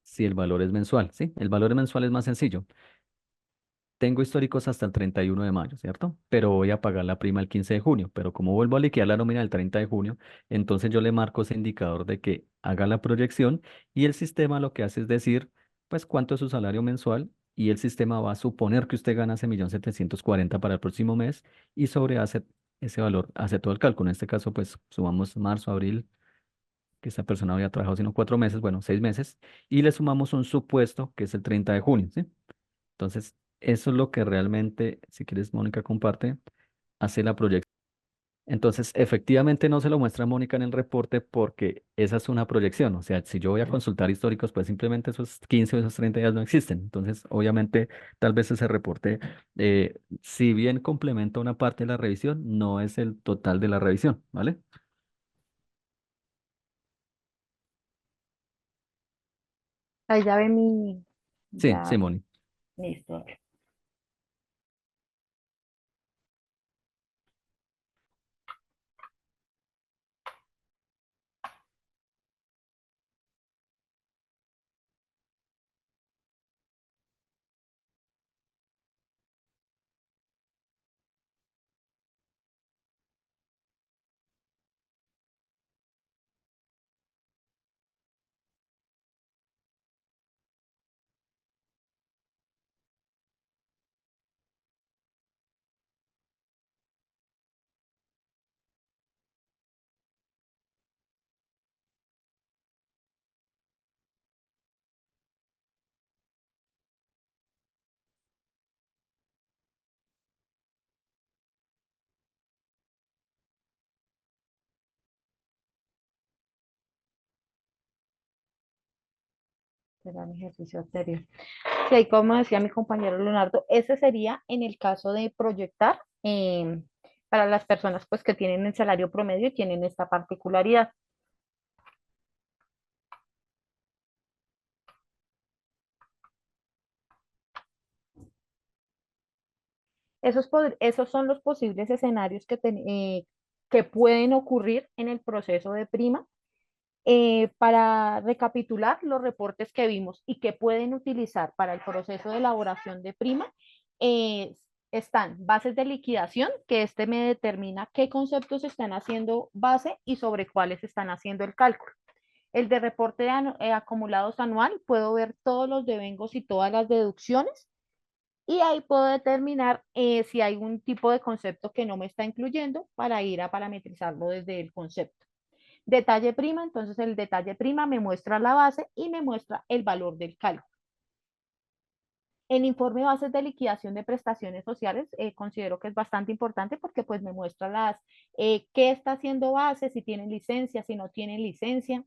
S2: si el valor es mensual, ¿sí? El valor mensual es más sencillo. Tengo históricos hasta el 31 de mayo, ¿cierto? Pero voy a pagar la prima el 15 de junio. Pero como vuelvo a liquidar la nómina el 30 de junio, entonces yo le marco ese indicador de que haga la proyección y el sistema lo que hace es decir, pues, cuánto es su salario mensual y el sistema va a suponer que usted gana ese 1.740.000 para el próximo mes y sobre ese valor, hace todo el cálculo. En este caso, pues, sumamos marzo, abril, que esta persona había trabajado sino 4 meses, bueno, 6 meses, y le sumamos un supuesto que es el 30 de junio, ¿sí? Entonces, eso es lo que realmente, si quieres, Mónica comparte, hace la proyección. Entonces, efectivamente no se lo muestra a Mónica en el reporte porque esa es una proyección. O sea, si yo voy a consultar históricos, pues simplemente esos 15 o esos 30 días no existen. Entonces, obviamente, tal vez ese reporte, si bien complementa una parte de la revisión, no es el total de la revisión, ¿vale?
S1: Ahí ya ve mi,
S2: Sí, sí,
S1: ya,
S2: Moni.
S1: listo. Será mi ejercicio anterior. Sí, como decía mi compañero Leonardo, ese sería en el caso de proyectar para las personas pues que tienen el salario promedio y tienen esta particularidad. Esos son los posibles escenarios que pueden ocurrir en el proceso de prima. Para recapitular los reportes que vimos y que pueden utilizar para el proceso de elaboración de prima, eh, están bases de liquidación, que este me determina qué conceptos están haciendo base y sobre cuáles están haciendo el cálculo. El de reporte de acumulados anual, puedo ver todos los devengos y todas las deducciones y ahí puedo determinar si hay un tipo de concepto que no me está incluyendo para ir a parametrizarlo desde el concepto. Detalle prima, entonces el detalle prima me muestra la base y me muestra el valor del cálculo. El informe bases de liquidación de prestaciones sociales considero que es bastante importante porque pues me muestra qué está haciendo base, si tienen licencia, si no tienen licencia.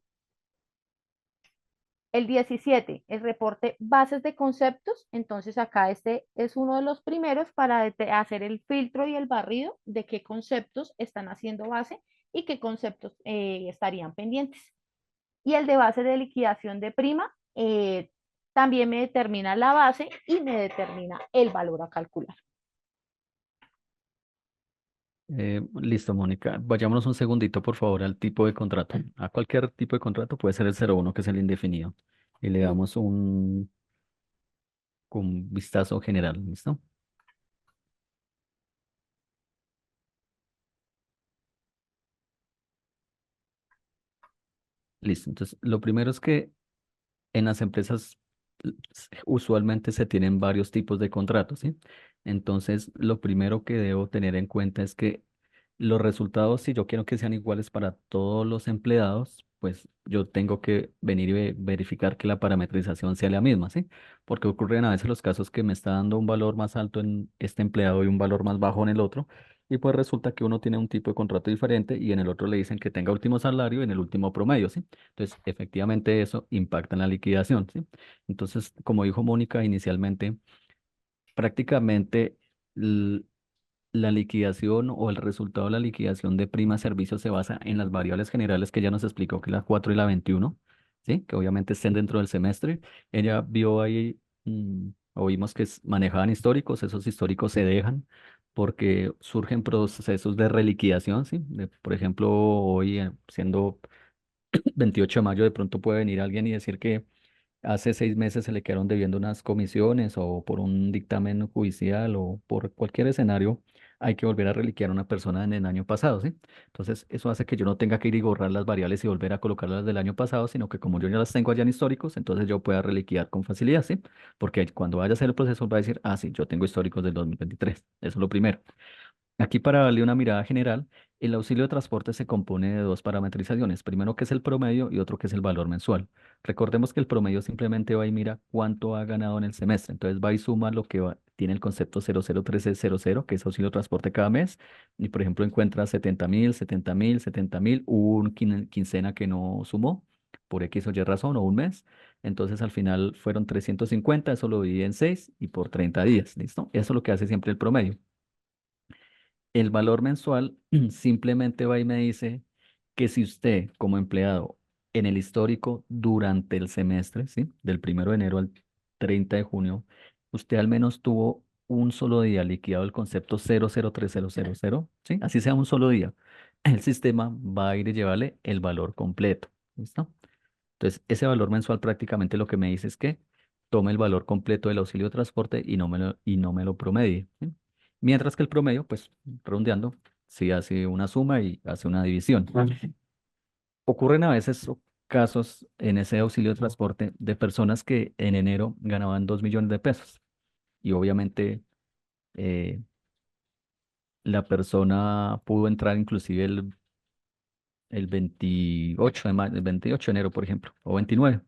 S1: El 17, el reporte bases de conceptos. Entonces acá este es uno de los primeros para hacer el filtro y el barrido de qué conceptos están haciendo base y qué conceptos estarían pendientes. Y el de base de liquidación de prima también me determina la base y me determina el valor a calcular.
S2: Listo, Mónica. Vayámonos un segundito, por favor, al tipo de contrato. A cualquier tipo de contrato puede ser el 01, que es el indefinido. Y le damos un vistazo general, ¿listo? Listo. Entonces, lo primero es que en las empresas usualmente se tienen varios tipos de contratos, ¿sí? Entonces, lo primero que debo tener en cuenta es que los resultados, si yo quiero que sean iguales para todos los empleados, pues yo tengo que venir y verificar que la parametrización sea la misma, ¿sí? Porque ocurren a veces los casos que me está dando un valor más alto en este empleado y un valor más bajo en el otro, y pues resulta que uno tiene un tipo de contrato diferente y en el otro le dicen que tenga último salario y en el último promedio, ¿sí? Entonces, efectivamente eso impacta en la liquidación, ¿sí? Entonces, como dijo Mónica inicialmente, prácticamente l- la liquidación o el resultado de la liquidación de prima servicio se basa en las variables generales que ya nos explicó, que es la 4 y la 21, ¿sí? Que obviamente estén dentro del semestre. Ella vio ahí, oímos que manejaban históricos, esos históricos se dejan porque surgen procesos de reliquidación, ¿sí? Por ejemplo, hoy, siendo 28 de mayo, de pronto puede venir alguien y decir que hace 6 meses se le quedaron debiendo unas comisiones o por un dictamen judicial o por cualquier escenario, hay que volver a reliquear a una persona en el año pasado, ¿sí? Entonces, eso hace que yo no tenga que ir y borrar las variables y volver a colocarlas del año pasado, sino que como yo ya las tengo allá en históricos, entonces yo pueda reliquear con facilidad, ¿sí? Porque cuando vaya a hacer el proceso va a decir, ah, sí, yo tengo históricos del 2023. Eso es lo primero. Aquí para darle una mirada general, el auxilio de transporte se compone de dos parametrizaciones, primero que es el promedio y otro que es el valor mensual. Recordemos que el promedio simplemente va y mira cuánto ha ganado en el semestre, entonces va y suma lo que tiene el concepto 001300, que es auxilio de transporte cada mes, y por ejemplo encuentra 70.000, 70.000, 70.000, hubo un quincena que no sumó por X o Y razón o un mes, entonces al final fueron 350, eso lo divide en 6 y por 30 días, ¿listo? Eso es lo que hace siempre el promedio. El valor mensual simplemente va y me dice que si usted como empleado en el histórico durante el semestre, ¿sí? Del 1 de enero al 30 de junio, usted al menos tuvo un solo día liquidado el concepto 003000, ¿sí? Así sea un solo día. El sistema va a ir y llevarle el valor completo. ¿Listo? Entonces, ese valor mensual prácticamente lo que me dice es que tome el valor completo del auxilio de transporte y no me lo promedie, ¿sí? Mientras que el promedio, pues, redondeando, sí hace una suma y hace una división. Ocurren a veces casos en ese auxilio de transporte de personas que en enero ganaban 2 millones de pesos y obviamente eh, la persona pudo entrar inclusive el 28 de mayo, el 28 de enero, por ejemplo, o 29.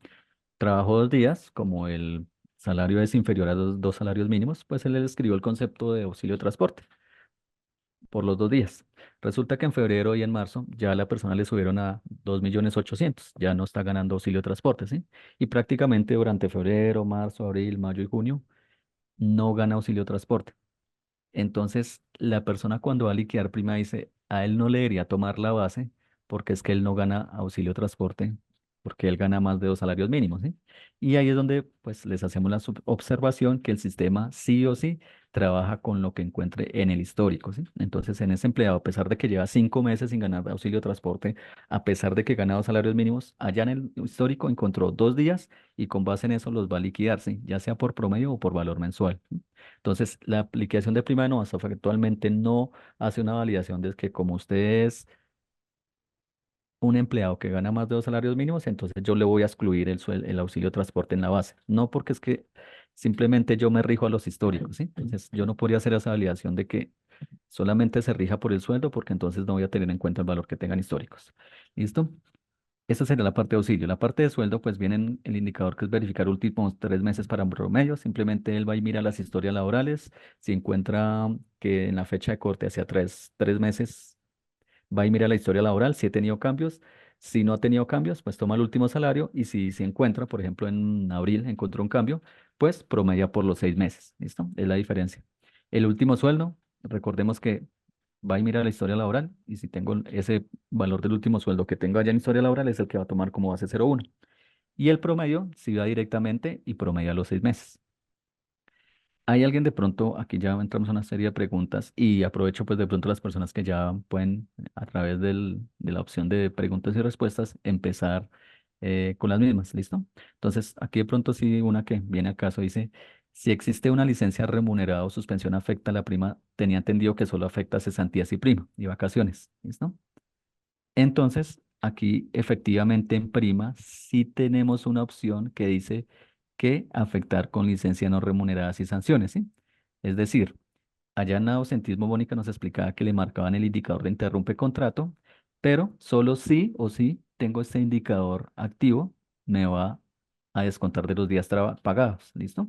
S2: Trabajó 2 días, como el salario es inferior a dos salarios mínimos, pues él le escribió el concepto de auxilio de transporte. por los 2 días. Resulta que en febrero y en marzo ya la persona le subieron a 2.800.000, ya no está ganando auxilio transporte, ¿sí? Y prácticamente durante febrero, marzo, abril, mayo y junio no gana auxilio transporte. Entonces, la persona cuando va a liquidar prima dice, a él no le debería tomar la base porque es que él no gana auxilio transporte, porque él gana más de 2 salarios mínimos, ¿sí? Y ahí es donde pues les hacemos la observación que el sistema sí o sí trabaja con lo que encuentre en el histórico, ¿sí? Entonces, en ese empleado, a pesar de que lleva 5 meses sin ganar auxilio transporte, a pesar de que gana 2 salarios mínimos, allá en el histórico encontró 2 días y con base en eso los va a liquidar, ¿sí? Ya sea por promedio o por valor mensual, ¿sí? Entonces, la aplicación de prima de Novasoft actualmente no hace una validación de que como usted es un empleado que gana más de 2 salarios mínimos, entonces yo le voy a excluir el auxilio transporte en la base. No porque es que simplemente yo me rijo a los históricos, ¿sí? Entonces, yo no podría hacer esa validación de que solamente se rija por el sueldo porque entonces no voy a tener en cuenta el valor que tengan históricos. ¿Listo? Esa sería la parte de auxilio. La parte de sueldo, pues viene en el indicador que es verificar últimos 3 meses para un promedio. Simplemente él va y mira las historias laborales. Si encuentra que en la fecha de corte hacia tres meses, va y mira la historia laboral. Si he tenido cambios, si no ha tenido cambios, pues toma el último salario. Y si encuentra, por ejemplo, en abril encontró un cambio, pues promedia por los 6 meses. ¿Listo? Es la diferencia. El último sueldo, recordemos que va y mira la historia laboral y si tengo ese valor del último sueldo que tengo allá en historia laboral es el que va a tomar como base 0,1. Y el promedio si va directamente y promedia los 6 meses. ¿Hay alguien de pronto, aquí ya entramos a una serie de preguntas y aprovecho pues de pronto las personas que ya pueden a través de la opción de preguntas y respuestas empezar con las mismas, ¿listo? Entonces aquí de pronto sí una que viene al caso dice, si existe una licencia remunerada o suspensión afecta a la prima, tenía entendido que solo afecta a cesantías y prima y vacaciones, ¿listo? Entonces, aquí efectivamente en prima sí tenemos una opción que dice que afectar con licencia no remuneradas y sanciones, ¿sí? Es decir, allá en ausentismo Mónica nos explicaba que le marcaban el indicador de interrumpe contrato, pero solo sí o sí tengo este indicador activo, me va a descontar de los días pagados, ¿listo?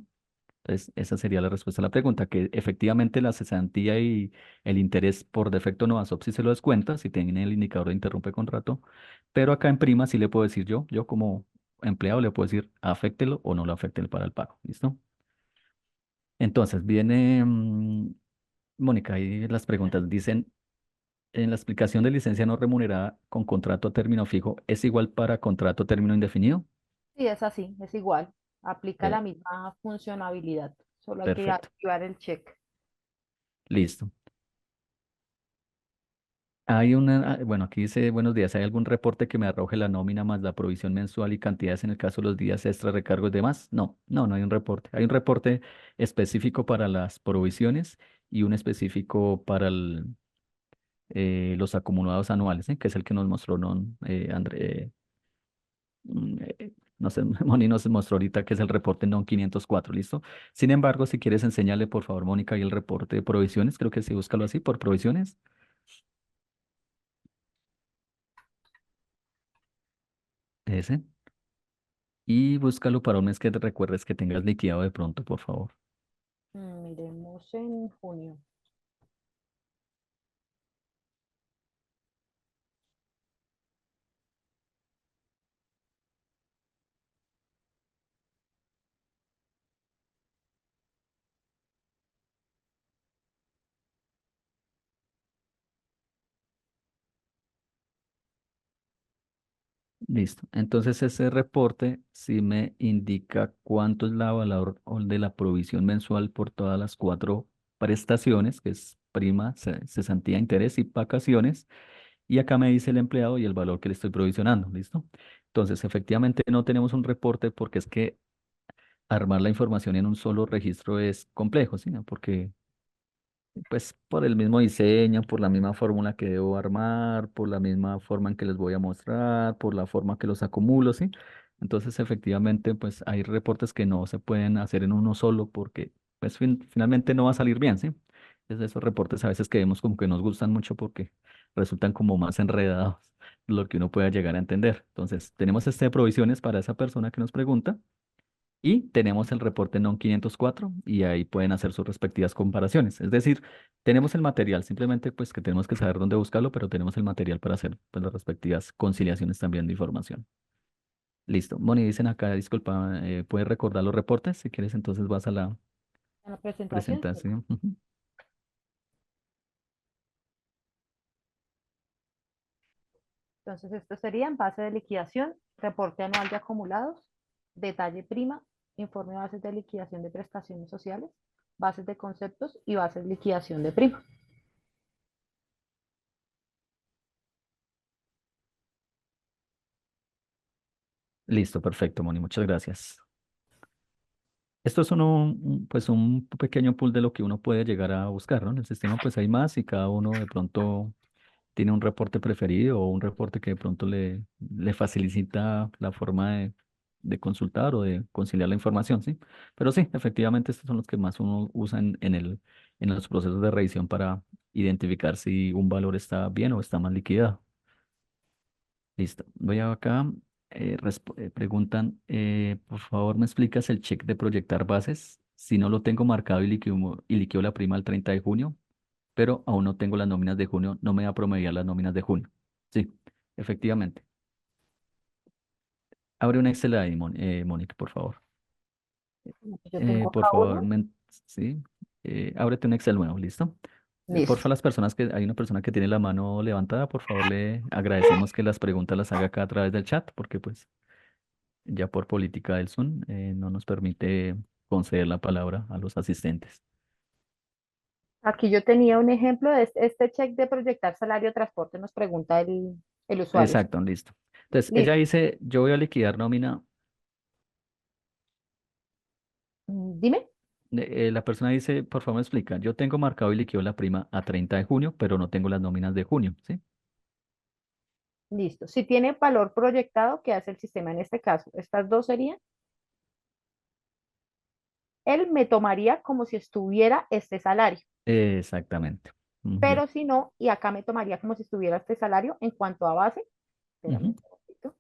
S2: Entonces, esa sería la respuesta a la pregunta, que efectivamente la cesantía y el interés por defecto no ASOP si se lo descuenta, si tiene el indicador de interrumpe contrato, pero acá en prima sí le puedo decir yo como empleado le puedo decir aféctelo o no lo afecte para el pago, ¿listo? Entonces, viene Mónica, ahí las preguntas dicen, en la explicación de licencia no remunerada con contrato a término fijo, ¿es igual para contrato a término indefinido?
S1: Sí, es así, es igual. Aplica
S2: Eh,
S1: la misma funcionalidad. Solo hay que
S2: perfecto,
S1: activar el check.
S2: listo. Hay bueno, aquí dice, buenos días, ¿hay algún reporte que me arroje la nómina más la provisión mensual y cantidades en el caso de los días extra, recargos y demás? No hay un reporte. Hay un reporte específico para las provisiones y un específico para los acumulados anuales, ¿eh? Que es el que nos mostró André, no sé, Moni nos mostró ahorita que es el reporte NON 504, ¿listo? Sin embargo, si quieres enseñarle, por favor, Mónica, ahí el reporte de provisiones, creo que sí, búscalo así, por provisiones, ese. Y búscalo para un mes que te recuerdes que tengas liquidado de pronto, por favor.
S1: Miremos en junio.
S2: Listo. Entonces ese reporte sí me indica cuánto es la valor o de la provisión mensual por todas las 4 prestaciones, que es prima, cesantía, interés y vacaciones. Y acá me dice el empleado y el valor que le estoy provisionando. ¿Listo? Entonces, efectivamente no tenemos un reporte porque es que armar la información en un solo registro es complejo, ¿sí? ¿No? Porque pues por el mismo diseño, por la misma fórmula que debo armar, por la misma forma en que les voy a mostrar, por la forma que los acumulo, ¿sí? Entonces, efectivamente, pues hay reportes que no se pueden hacer en uno solo porque, pues finalmente no va a salir bien, ¿sí? Es de esos reportes a veces que vemos como que nos gustan mucho porque resultan como más enredados de lo que uno pueda llegar a entender. Entonces, tenemos este de provisiones para esa persona que nos pregunta Y tenemos el reporte NON 504 y ahí pueden hacer sus respectivas comparaciones. Es decir, tenemos el material, simplemente pues que tenemos que saber dónde buscarlo, pero tenemos el material para hacer pues, las respectivas conciliaciones también de información. Listo. Moni, dicen acá, disculpa, ¿puedes recordar los reportes? Si quieres, entonces vas a la
S1: En la presentación, sí.
S2: presentación. Ujú.
S1: Entonces, estos serían base de liquidación, reporte anual de acumulados, detalle prima, informe de bases de liquidación de prestaciones sociales, bases de conceptos y bases de liquidación de prima.
S2: Listo, perfecto, Moni, muchas gracias. Esto es pues un pequeño pool de lo que uno puede llegar a buscar, ¿no? En el sistema pues hay más y cada uno de pronto tiene un reporte preferido o un reporte que de pronto le facilita la forma de consultar o de conciliar la información, ¿sí? Pero sí, efectivamente estos son los que más uno usa en los procesos de revisión para identificar si un valor está bien o está mal liquidado. Listo. Voy acá. Preguntan, por favor, ¿me explicas el check de proyectar bases? Si no lo tengo marcado y liquido la prima el 30 de junio, pero aún no tengo las nóminas de junio, no me va a promediar las nóminas de junio. Sí, efectivamente. Abre un Excel ahí, Mónica, por favor.
S1: Yo tengo
S2: Por
S1: acá
S2: favor,
S1: uno.
S2: sí. Ábrete un Excel nuevo, ¿listo?
S1: Listo.
S2: Porfa, las personas hay una persona que tiene la mano levantada, por favor, le agradecemos que las preguntas las haga acá a través del chat, porque pues ya por política del Zoom, no nos permite conceder la palabra a los asistentes.
S1: Aquí yo tenía un ejemplo de este check de proyectar salario transporte, nos pregunta el usuario.
S2: Exacto, listo. Entonces, ella
S1: Listo.
S2: dice, yo voy a liquidar nómina.
S1: Dime.
S2: La persona dice, por favor, me explica, yo tengo marcado y liquido la prima a 30 de junio, pero no tengo las nóminas de junio, ¿sí?
S1: Listo. Si tiene valor proyectado, ¿qué hace el sistema en este caso? Estas dos serían, él me tomaría como si estuviera este salario,
S2: Exactamente. Muy
S1: pero
S2: bien.
S1: si no, y acá me tomaría como si estuviera este salario en cuanto a base, espérame
S2: Ujú,
S1: un segundito,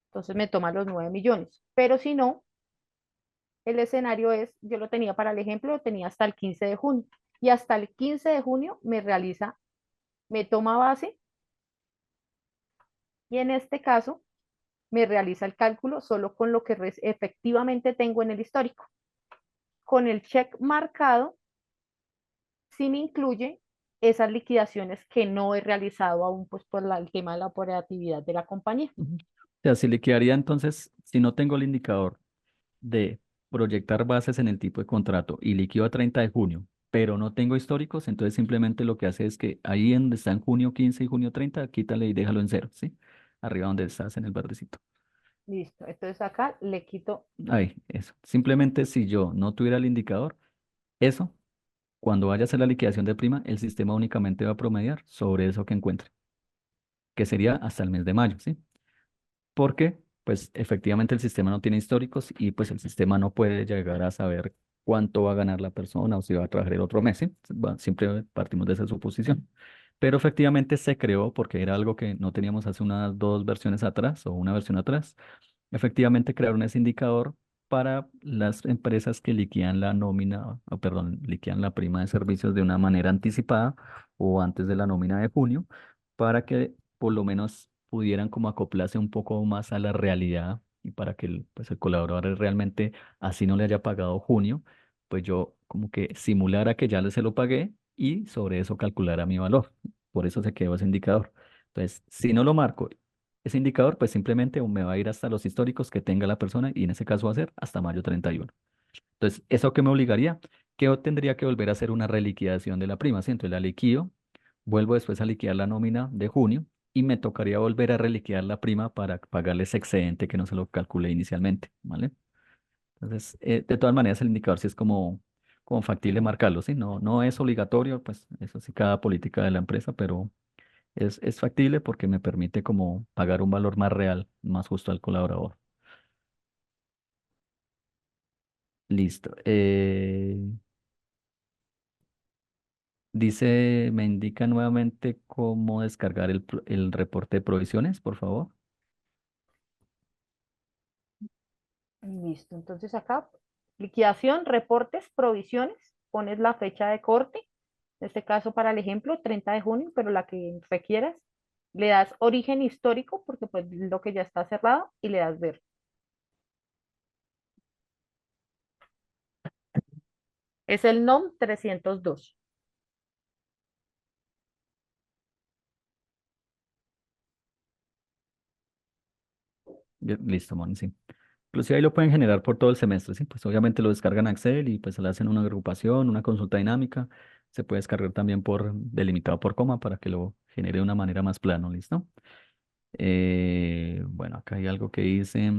S1: entonces me toma los 9 millones, pero si no, el escenario es, yo lo tenía para el ejemplo, lo tenía hasta el 15 de junio, y hasta el 15 de junio me toma base, y en este caso me realiza el cálculo solo con lo que efectivamente tengo en el histórico. Con el check marcado, sí me incluye esas liquidaciones que no he realizado aún, pues por el tema de la operatividad de la compañía.
S2: ujú. O sea, si liquidaría entonces, si no tengo el indicador de proyectar bases en el tipo de contrato y liquido a 30 de junio, pero no tengo históricos, entonces simplemente lo que hace es que ahí donde está en junio 15 y junio 30 quítale y déjalo en cero, ¿sí? Arriba donde estás en el verdecito.
S1: Listo. Entonces acá le quito,
S2: Ahí, eso. Simplemente si yo no tuviera el indicador, eso, cuando vaya a hacer la liquidación de prima, el sistema únicamente va a promediar sobre eso que encuentre, que sería hasta el mes de mayo, ¿sí? Porque pues efectivamente el sistema no tiene históricos y pues el sistema no puede llegar a saber cuánto va a ganar la persona o si va a trabajar el otro mes, ¿sí? Siempre partimos de esa suposición. Pero efectivamente se creó porque era algo que no teníamos hace unas dos versiones atrás o una versión atrás. Efectivamente crearon ese indicador para las empresas que liquidan la nómina, o perdón, liquidan la prima de servicios de una manera anticipada o antes de la nómina de junio, para que por lo menos pudieran como acoplarse un poco más a la realidad y para que pues el colaborador realmente, así no le haya pagado junio, pues yo como que simulara que ya se lo pagué y sobre eso calculara mi valor. Por eso se quedó ese indicador. Entonces, si no lo marco ese indicador, pues simplemente me va a ir hasta los históricos que tenga la persona y en ese caso va a ser hasta mayo 31. Entonces, ¿eso qué me obligaría? Que yo tendría que volver a hacer una reliquidación de la prima, ¿sí? Entonces la liquido, vuelvo después a liquidar la nómina de junio y me tocaría volver a reliquidar la prima para pagarle ese excedente que no se lo calculé inicialmente, ¿vale? Entonces, de todas maneras, el indicador sí es como factible marcarlo, ¿sí? No, no es obligatorio, pues eso sí cada política de la empresa, pero es factible porque me permite como pagar un valor más real, más justo al colaborador. Listo. Dice, me indica nuevamente cómo descargar el reporte de provisiones, por favor.
S1: Listo. Entonces acá, liquidación, reportes, provisiones, pones la fecha de corte, en este caso para el ejemplo, 30 de junio, pero la que requieras. Le das origen histórico, porque pues lo que ya está cerrado, y le das ver. Es el NOM 302.
S2: Bien, listo, Moni, sí. Inclusive ahí lo pueden generar por todo el semestre, ¿sí? Pues obviamente lo descargan a Excel y pues le hacen una agrupación, una consulta dinámica. Se puede descargar también por delimitado por coma para que lo genere de una manera más plano, ¿listo? Bueno, acá hay algo que dice,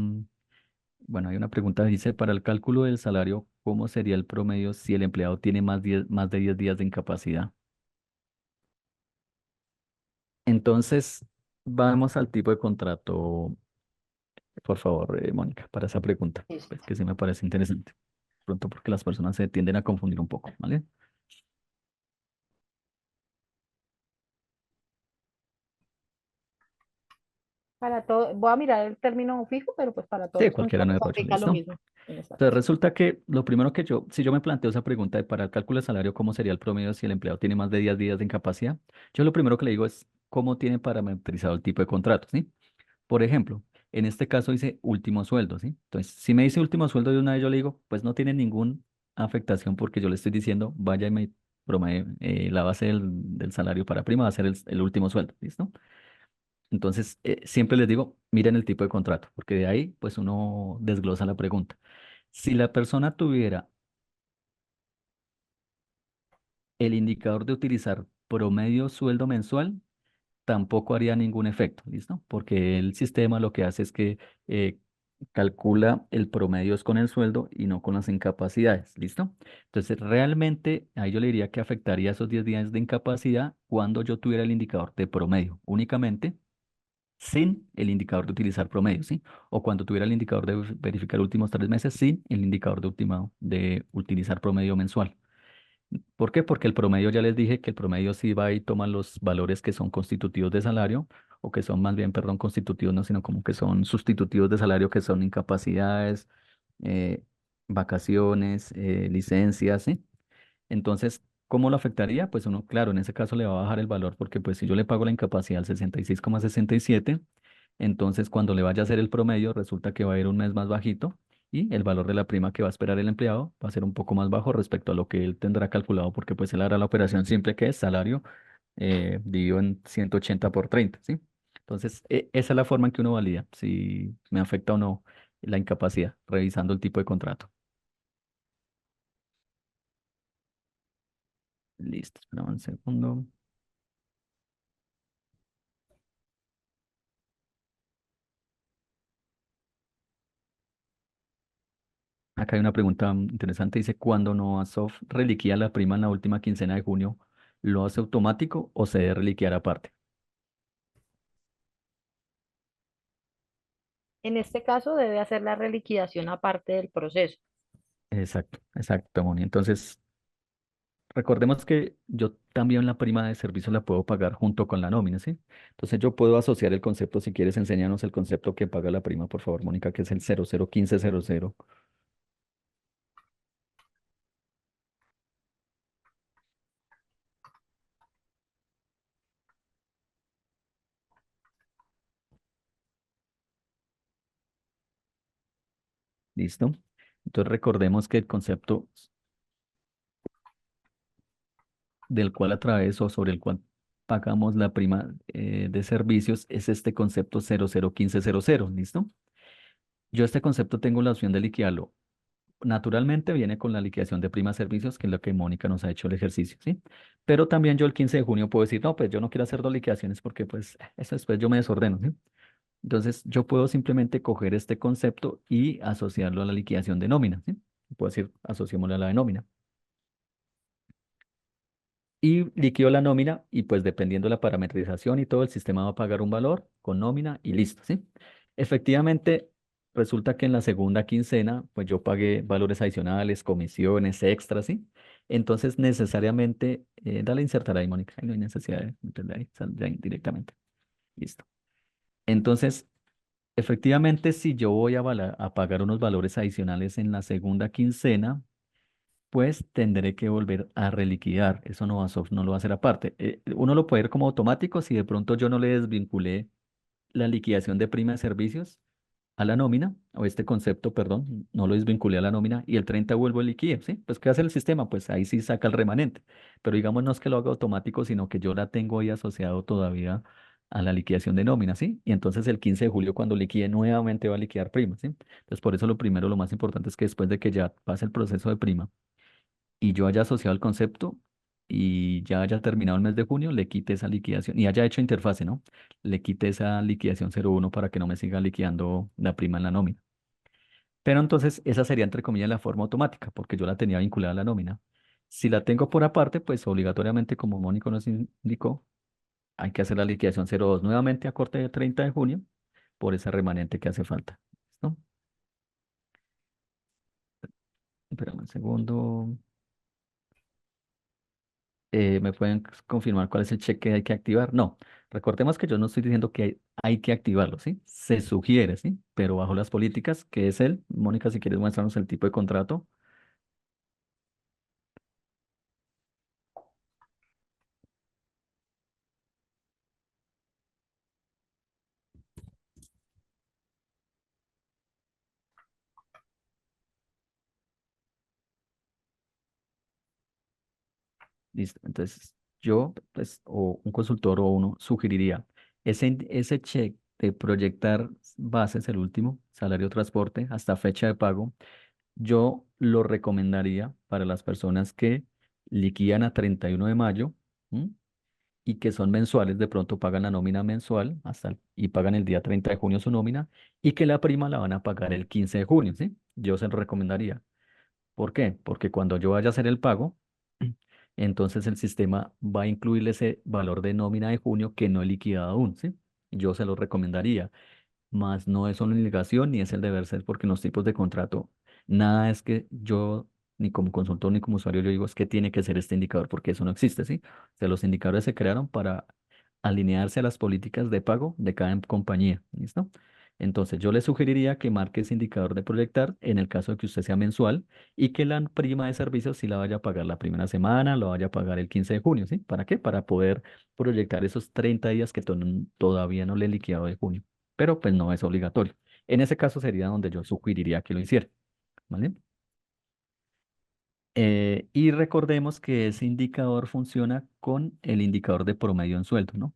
S2: bueno, hay una pregunta que dice, para el cálculo del salario, ¿cómo sería el promedio si el empleado tiene más de 10 días de incapacidad? Entonces, vamos al tipo de contrato, por favor, Mónica, para esa pregunta, pues
S1: Listo.
S2: que sí me parece interesante. Pronto porque las personas se tienden a confundir un poco, ¿vale?
S1: Para todo, voy a mirar el término fijo, pero pues para todos
S2: Sí,
S1: los
S2: cualquiera no
S1: contratos
S2: es rollo,
S1: aplica lo
S2: ¿listo?
S1: mismo en esta
S2: Entonces
S1: ocasión.
S2: resulta que lo primero que yo, si yo me planteo esa pregunta de para el cálculo de salario, ¿cómo sería el promedio si el empleado tiene más de 10 días de incapacidad? Yo lo primero que le digo es cómo tiene parametrizado el tipo de contrato, ¿sí? Por ejemplo, en este caso dice último sueldo, ¿sí? Entonces, si me dice último sueldo de una vez, yo le digo, pues no tiene ninguna afectación porque yo le estoy diciendo, vaya y me promedio, la base del salario para prima va a ser el último sueldo, ¿listo? Entonces, siempre les digo, miren el tipo de contrato, porque de ahí, pues uno desglosa la pregunta. Si la persona tuviera el indicador de utilizar promedio sueldo mensual, tampoco haría ningún efecto, ¿listo? Porque el sistema lo que hace es que calcula el promedio es con el sueldo y no con las incapacidades, ¿listo? Entonces, realmente ahí yo le diría que afectaría esos 10 días de incapacidad cuando yo tuviera el indicador de promedio únicamente sin el indicador de utilizar promedio, ¿sí? O cuando tuviera el indicador de verificar últimos 3 meses sin el indicador de utilizar promedio mensual. ¿Por qué? Porque el promedio ya les dije que el promedio sí va y toma los valores que son constitutivos de salario, o que son más bien, perdón, constitutivos, no, sino como que son sustitutivos de salario, que son incapacidades, eh, vacaciones, licencias, ¿sí? Entonces, ¿cómo lo afectaría? Pues uno, claro, en ese caso le va a bajar el valor porque pues si yo le pago la incapacidad al 66,67, entonces cuando le vaya a hacer el promedio resulta que va a ir un mes más bajito y el valor de la prima que va a esperar el empleado va a ser un poco más bajo respecto a lo que él tendrá calculado porque pues él hará la operación simple que es salario dividido en 180 por 30, ¿sí? Entonces, esa es la forma en que uno valida si me afecta o no la incapacidad, revisando el tipo de contrato. Listo, espera un segundo. Acá hay una pregunta interesante. Dice, ¿cuando Novasoft reliquía la prima en la última quincena de junio, lo hace automático o se debe reliquiar aparte?
S1: En este caso debe hacer la reliquidación aparte del proceso.
S2: Exacto, exacto, Moni. Entonces, recordemos que yo también la prima de servicio la puedo pagar junto con la nómina, ¿sí? Entonces, yo puedo asociar el concepto, si quieres, enséñanos el concepto que paga la prima, por favor, Mónica, que es el 001500. ¿Listo? Entonces, recordemos que el concepto del cual a través o sobre el cual pagamos la prima de servicios es este concepto 001500, ¿listo? Yo este concepto tengo la opción de liquidarlo. Naturalmente viene con la liquidación de prima de servicios, que es lo que Mónica nos ha hecho el ejercicio, ¿sí? Pero también yo el 15 de junio puedo decir, no, pues yo no quiero hacer dos liquidaciones porque pues eso después yo me desordeno, ¿sí? Entonces yo puedo simplemente coger este concepto y asociarlo a la liquidación de nómina, ¿sí? Puedo decir, asociémoslo a la de nómina. Y liquido la nómina y pues dependiendo de la parametrización y todo, el sistema va a pagar un valor con nómina y listo, ¿sí? Efectivamente, resulta que en la segunda quincena, pues yo pagué valores adicionales, comisiones, extras, ¿sí? Entonces, necesariamente, dale a insertar ahí, Mónica, ahí no hay necesidad de meterle ahí, saldrá ahí directamente. Listo. Entonces, Efectivamente, si yo voy a pagar unos valores adicionales en la segunda quincena, pues tendré que volver a reliquidar. Eso Novasoft no lo va a hacer aparte. Uno lo puede ver como automático si de pronto yo no le desvinculé la liquidación de prima de servicios a la nómina, o este concepto, perdón, no lo desvinculé a la nómina y el 30 vuelvo a liquidar, ¿sí? Pues ¿qué hace el sistema? Pues ahí sí saca el remanente. Pero digamos no es que lo haga automático, sino que yo la tengo ahí asociado todavía a la liquidación de nómina, ¿sí? Y entonces el 15 de julio cuando liquide nuevamente va a liquidar prima, ¿sí? Entonces por eso lo primero, lo más importante es que después de que ya pase el proceso de prima y yo haya asociado el concepto y ya haya terminado el mes de junio, le quite esa liquidación y haya hecho interfase, ¿no? Le quite esa liquidación 0,1 para que no me siga liquidando la prima en la nómina. Pero entonces esa sería entre comillas la forma automática, porque yo la tenía vinculada a la nómina. Si la tengo por aparte, pues obligatoriamente, como Mónico nos indicó, hay que hacer la liquidación 0,2 nuevamente a corte de 30 de junio por ese remanente que hace falta. ¿Listo? Espérame un segundo. ¿Me pueden confirmar cuál es el cheque que hay que activar? No, recordemos que yo no estoy diciendo que hay que activarlo, ¿sí? Se sugiere, ¿sí? Pero bajo las políticas, que es el, Mónica, si quieres muéstranos el tipo de contrato. Listo. Entonces, yo, pues, o un consultor o uno sugeriría ese cheque de proyectar bases, el último, salario transporte, hasta fecha de pago, yo lo recomendaría para las personas que liquidan a 31 de mayo. ¿M? Y que son mensuales, de pronto pagan la nómina mensual y pagan el día 30 de junio su nómina y que la prima la van a pagar el 15 de junio, ¿sí? Yo se lo recomendaría. ¿Por qué? Porque cuando yo vaya a hacer el pago, entonces el sistema va a incluir ese valor de nómina de junio que no he liquidado aún, ¿sí? Yo se lo recomendaría, más no es una obligación ni es el deber ser porque en los tipos de contrato nada es que yo ni como consultor ni como usuario yo digo es que tiene que ser este indicador porque eso no existe, ¿sí? O sea, los indicadores se crearon para alinearse a las políticas de pago de cada compañía, ¿listo? Entonces yo le sugeriría que marque ese indicador de proyectar en el caso de que usted sea mensual y que la prima de servicios sí la vaya a pagar la primera semana, lo vaya a pagar el 15 de junio, ¿sí? ¿Para qué? Para poder proyectar esos 30 días que todavía no le he liquidado de junio, pero pues no es obligatorio. En ese caso sería donde yo sugeriría que lo hiciera, ¿vale? Y recordemos que ese indicador funciona con el indicador de promedio en sueldo, ¿no?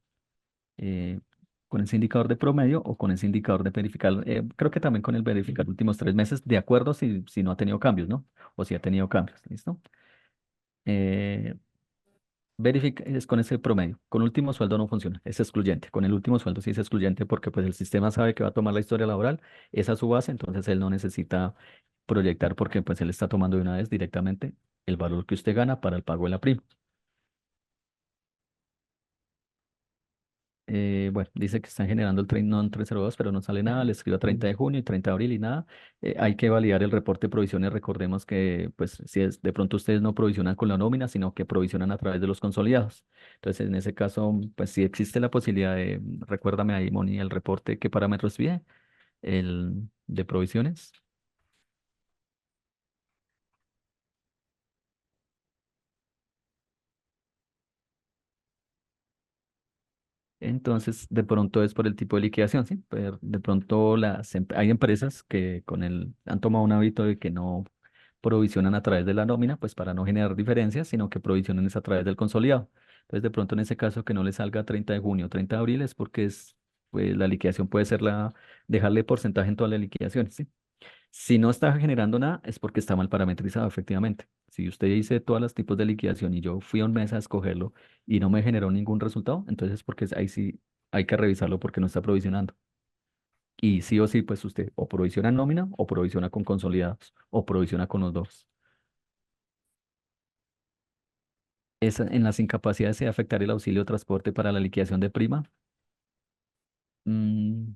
S2: Eh, con ese indicador de promedio o con ese indicador de verificar, creo que también con el verificar últimos 3 meses, de acuerdo si no ha tenido cambios, ¿no? O si ha tenido cambios, ¿listo? Eh, es con ese promedio. Con último sueldo no funciona, es excluyente. Con el último sueldo sí es excluyente porque pues el sistema sabe que va a tomar la historia laboral, esa es su base, entonces él no necesita proyectar porque pues él está tomando de una vez directamente el valor que usted gana para el pago de la prima. Bueno, dice que están generando el non 302, pero no sale nada. Le escribo a 30 de junio y 30 de abril y nada. Hay que validar el reporte de provisiones. Recordemos que, pues, si es de pronto ustedes no provisionan con la nómina, sino que provisionan a través de los consolidados. Entonces, en ese caso, pues, sí existe la posibilidad de, recuérdame ahí, Moni, el reporte, ¿qué parámetros pide? El de provisiones. Entonces, de pronto es por el tipo de liquidación, ¿sí? Pero de pronto hay empresas que han tomado un hábito de que no provisionan a través de la nómina, pues para no generar diferencias, sino que provisionan es a través del consolidado. Entonces, de pronto en ese caso que no le salga 30 de junio, 30 de abril, es porque pues, la liquidación puede ser dejarle porcentaje en todas las liquidaciones, ¿sí? Si no está generando nada, es porque está mal parametrizado, efectivamente. Si usted dice todos los tipos de liquidación y yo fui a un mes a escogerlo y no me generó ningún resultado, entonces es porque ahí sí hay que revisarlo porque no está provisionando. Y sí o sí, pues usted o provisiona en nómina o provisiona con consolidados o provisiona con los dos. En las incapacidades se afectar el auxilio de transporte para la liquidación de prima. Mm,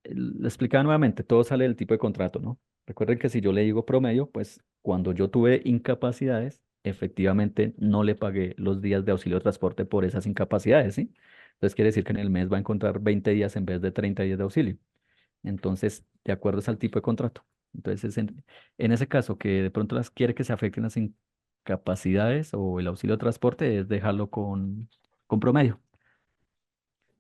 S2: Le explicaba nuevamente, todo sale del tipo de contrato, ¿no? Recuerden que si yo le digo promedio, pues cuando yo tuve incapacidades, efectivamente no le pagué los días de auxilio de transporte por esas incapacidades, ¿sí? Entonces quiere decir que en el mes va a encontrar 20 días en vez de 30 días de auxilio. Entonces, de acuerdo es al tipo de contrato. Entonces, en ese caso, que de pronto las quiere que se afecten las incapacidades o el auxilio de transporte, es dejarlo con promedio.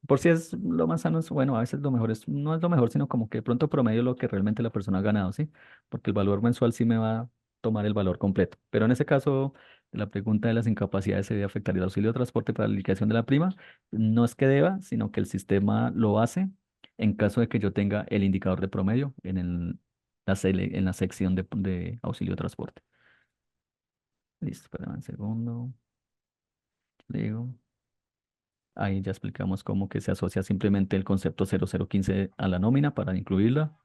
S2: Por si es lo más sano, bueno, a veces lo mejor es, no es lo mejor, sino como que de pronto promedio lo que realmente la persona ha ganado, ¿sí? Porque el valor mensual sí me va a tomar el valor completo. Pero en ese caso, la pregunta de las incapacidades se debe afectar el auxilio de transporte para la liquidación de la prima. No es que deba, sino que el sistema lo hace en caso de que yo tenga el indicador de promedio en la sección de auxilio de transporte. Listo, espérame un segundo. Le digo. Ahí ya explicamos cómo que se asocia simplemente el concepto 0015 a la nómina para incluirla.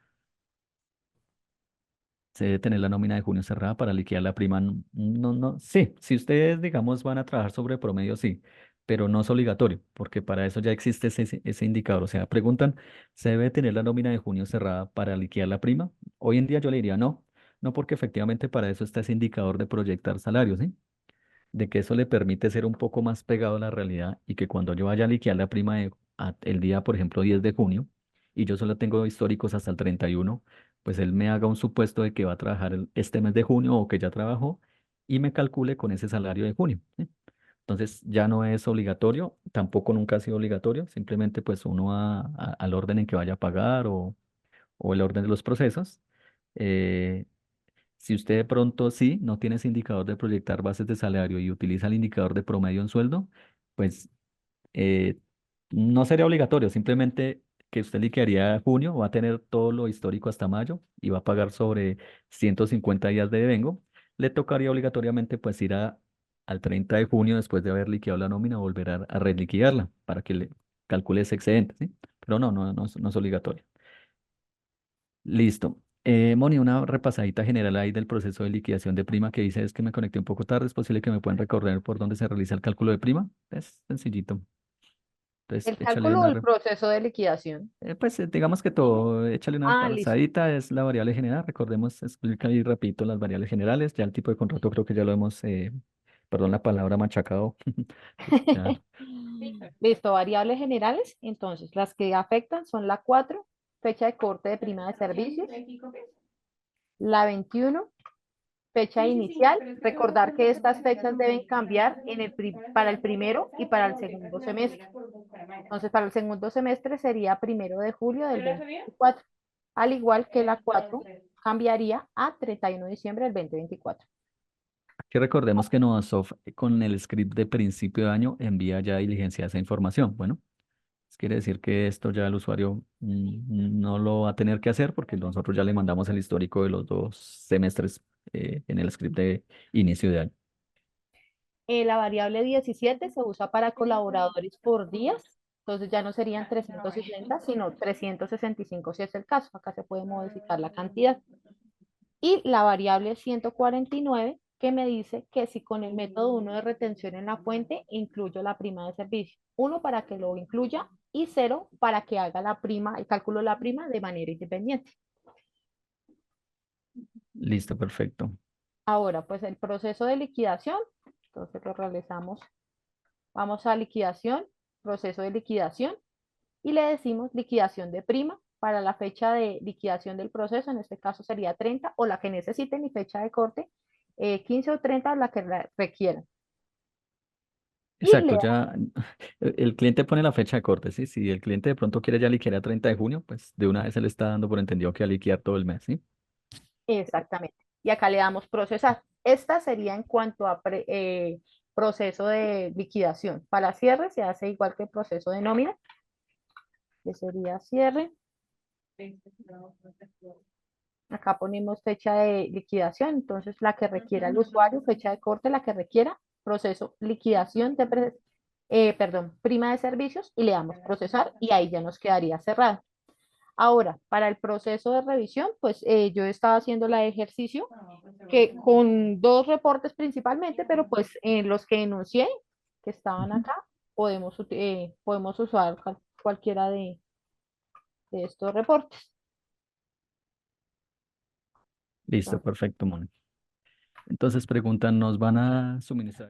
S2: Se debe tener la nómina de junio cerrada para liquidar la prima. Sí, si ustedes, digamos, van a trabajar sobre promedio, sí, pero no es obligatorio, porque para eso ya existe ese indicador. O sea, preguntan, ¿se debe tener la nómina de junio cerrada para liquidar la prima? Hoy en día yo le diría no, no porque efectivamente para eso está ese indicador de proyectar salarios, ¿sí? De que eso le permite ser un poco más pegado a la realidad y que cuando yo vaya a liquidar la prima el día, por ejemplo, 10 de junio, y yo solo tengo históricos hasta el 31, pues él me haga un supuesto de que va a trabajar este mes de junio o que ya trabajó y me calcule con ese salario de junio, ¿sí? Entonces ya no es obligatorio, tampoco nunca ha sido obligatorio, simplemente pues uno al orden en que vaya a pagar o el orden de los procesos. eh, si usted de pronto sí no tiene ese indicador de proyectar bases de salario y utiliza el indicador de promedio en sueldo, pues eh, no sería obligatorio, simplemente que usted liquidaría junio, va a tener todo lo histórico hasta mayo y va a pagar sobre 150 días de devengo. Le tocaría obligatoriamente pues ir al 30 de junio después de haber liquidado la nómina, volver a reliquidarla para que le calcule ese excedente, ¿sí? Pero no es obligatorio. Listo. Moni, una repasadita general ahí del proceso de liquidación de prima que dice es que me conecté un poco tarde. Es posible que me puedan recorrer por dónde se realiza el cálculo de prima. Es sencillito. Entonces,
S1: El
S2: échale
S1: cálculo o
S2: una,
S1: el proceso de liquidación.
S2: digamos que todo, échale una
S1: Ah, listo.
S2: pasadita. Es la variable general. Recordemos, explica y repito las variables generales. Ya el tipo de contrato creo que ya lo hemos, perdón la palabra, machacado. Entonces, ya.
S1: Listo, variables generales. Entonces, las que afectan son la 4, fecha de corte de prima de servicios, la 21, fecha inicial. Recordar que estas fechas deben cambiar para el primero y para el segundo semestre. Entonces, para el segundo semestre sería 1 de julio del 2024, al igual que la 4 cambiaría a 31 de diciembre del 2024.
S2: Que recordemos que Novasoft con el script de principio de año envía ya diligencia esa información. Bueno. Quiere decir que esto ya el usuario no lo va a tener que hacer porque nosotros ya le mandamos el histórico de los 2 semestres en el script de inicio de año.
S1: La variable 17 se usa para colaboradores por días, entonces ya no serían 360, sino 365 si es el caso. Acá se puede modificar la cantidad. Y la variable 149 que me dice que si con el método 1 de retención en la fuente incluyo la prima de servicio. 1 para que lo incluya y 0 para que haga la prima, el cálculo de la prima de manera independiente.
S2: Listo, perfecto.
S1: Ahora, pues el proceso de liquidación, entonces lo realizamos. Vamos a liquidación, proceso de liquidación, y le decimos liquidación de prima para la fecha de liquidación del proceso, en este caso sería 30 o la que necesiten y fecha de corte, 15 o 30 la que requieran. Y
S2: Exacto,
S1: le
S2: ya el cliente pone la fecha de corte, ¿sí? Si el cliente de pronto quiere ya liquidar a 30 de junio, pues de una vez se le está dando por entendido que va a liquidar todo el mes, ¿sí?
S1: exactamente. Y acá le damos procesar. Esta sería en cuanto a proceso de liquidación. Para cierre se hace igual que el proceso de nómina, que sería cierre. Acá ponemos fecha de liquidación, entonces la que requiera el usuario, fecha de corte, la que requiera, proceso liquidación perdón, prima de servicios y le damos procesar y ahí ya nos quedaría cerrado. Ahora, para el proceso de revisión, pues yo estaba haciendo el ejercicio que con 2 reportes principalmente, pero pues en los que enuncié, que estaban
S2: Ujú.
S1: acá, podemos usar cualquiera de estos reportes.
S2: Listo,
S1: Entonces,
S2: perfecto, Moni. Entonces preguntan, ¿nos van a suministrar?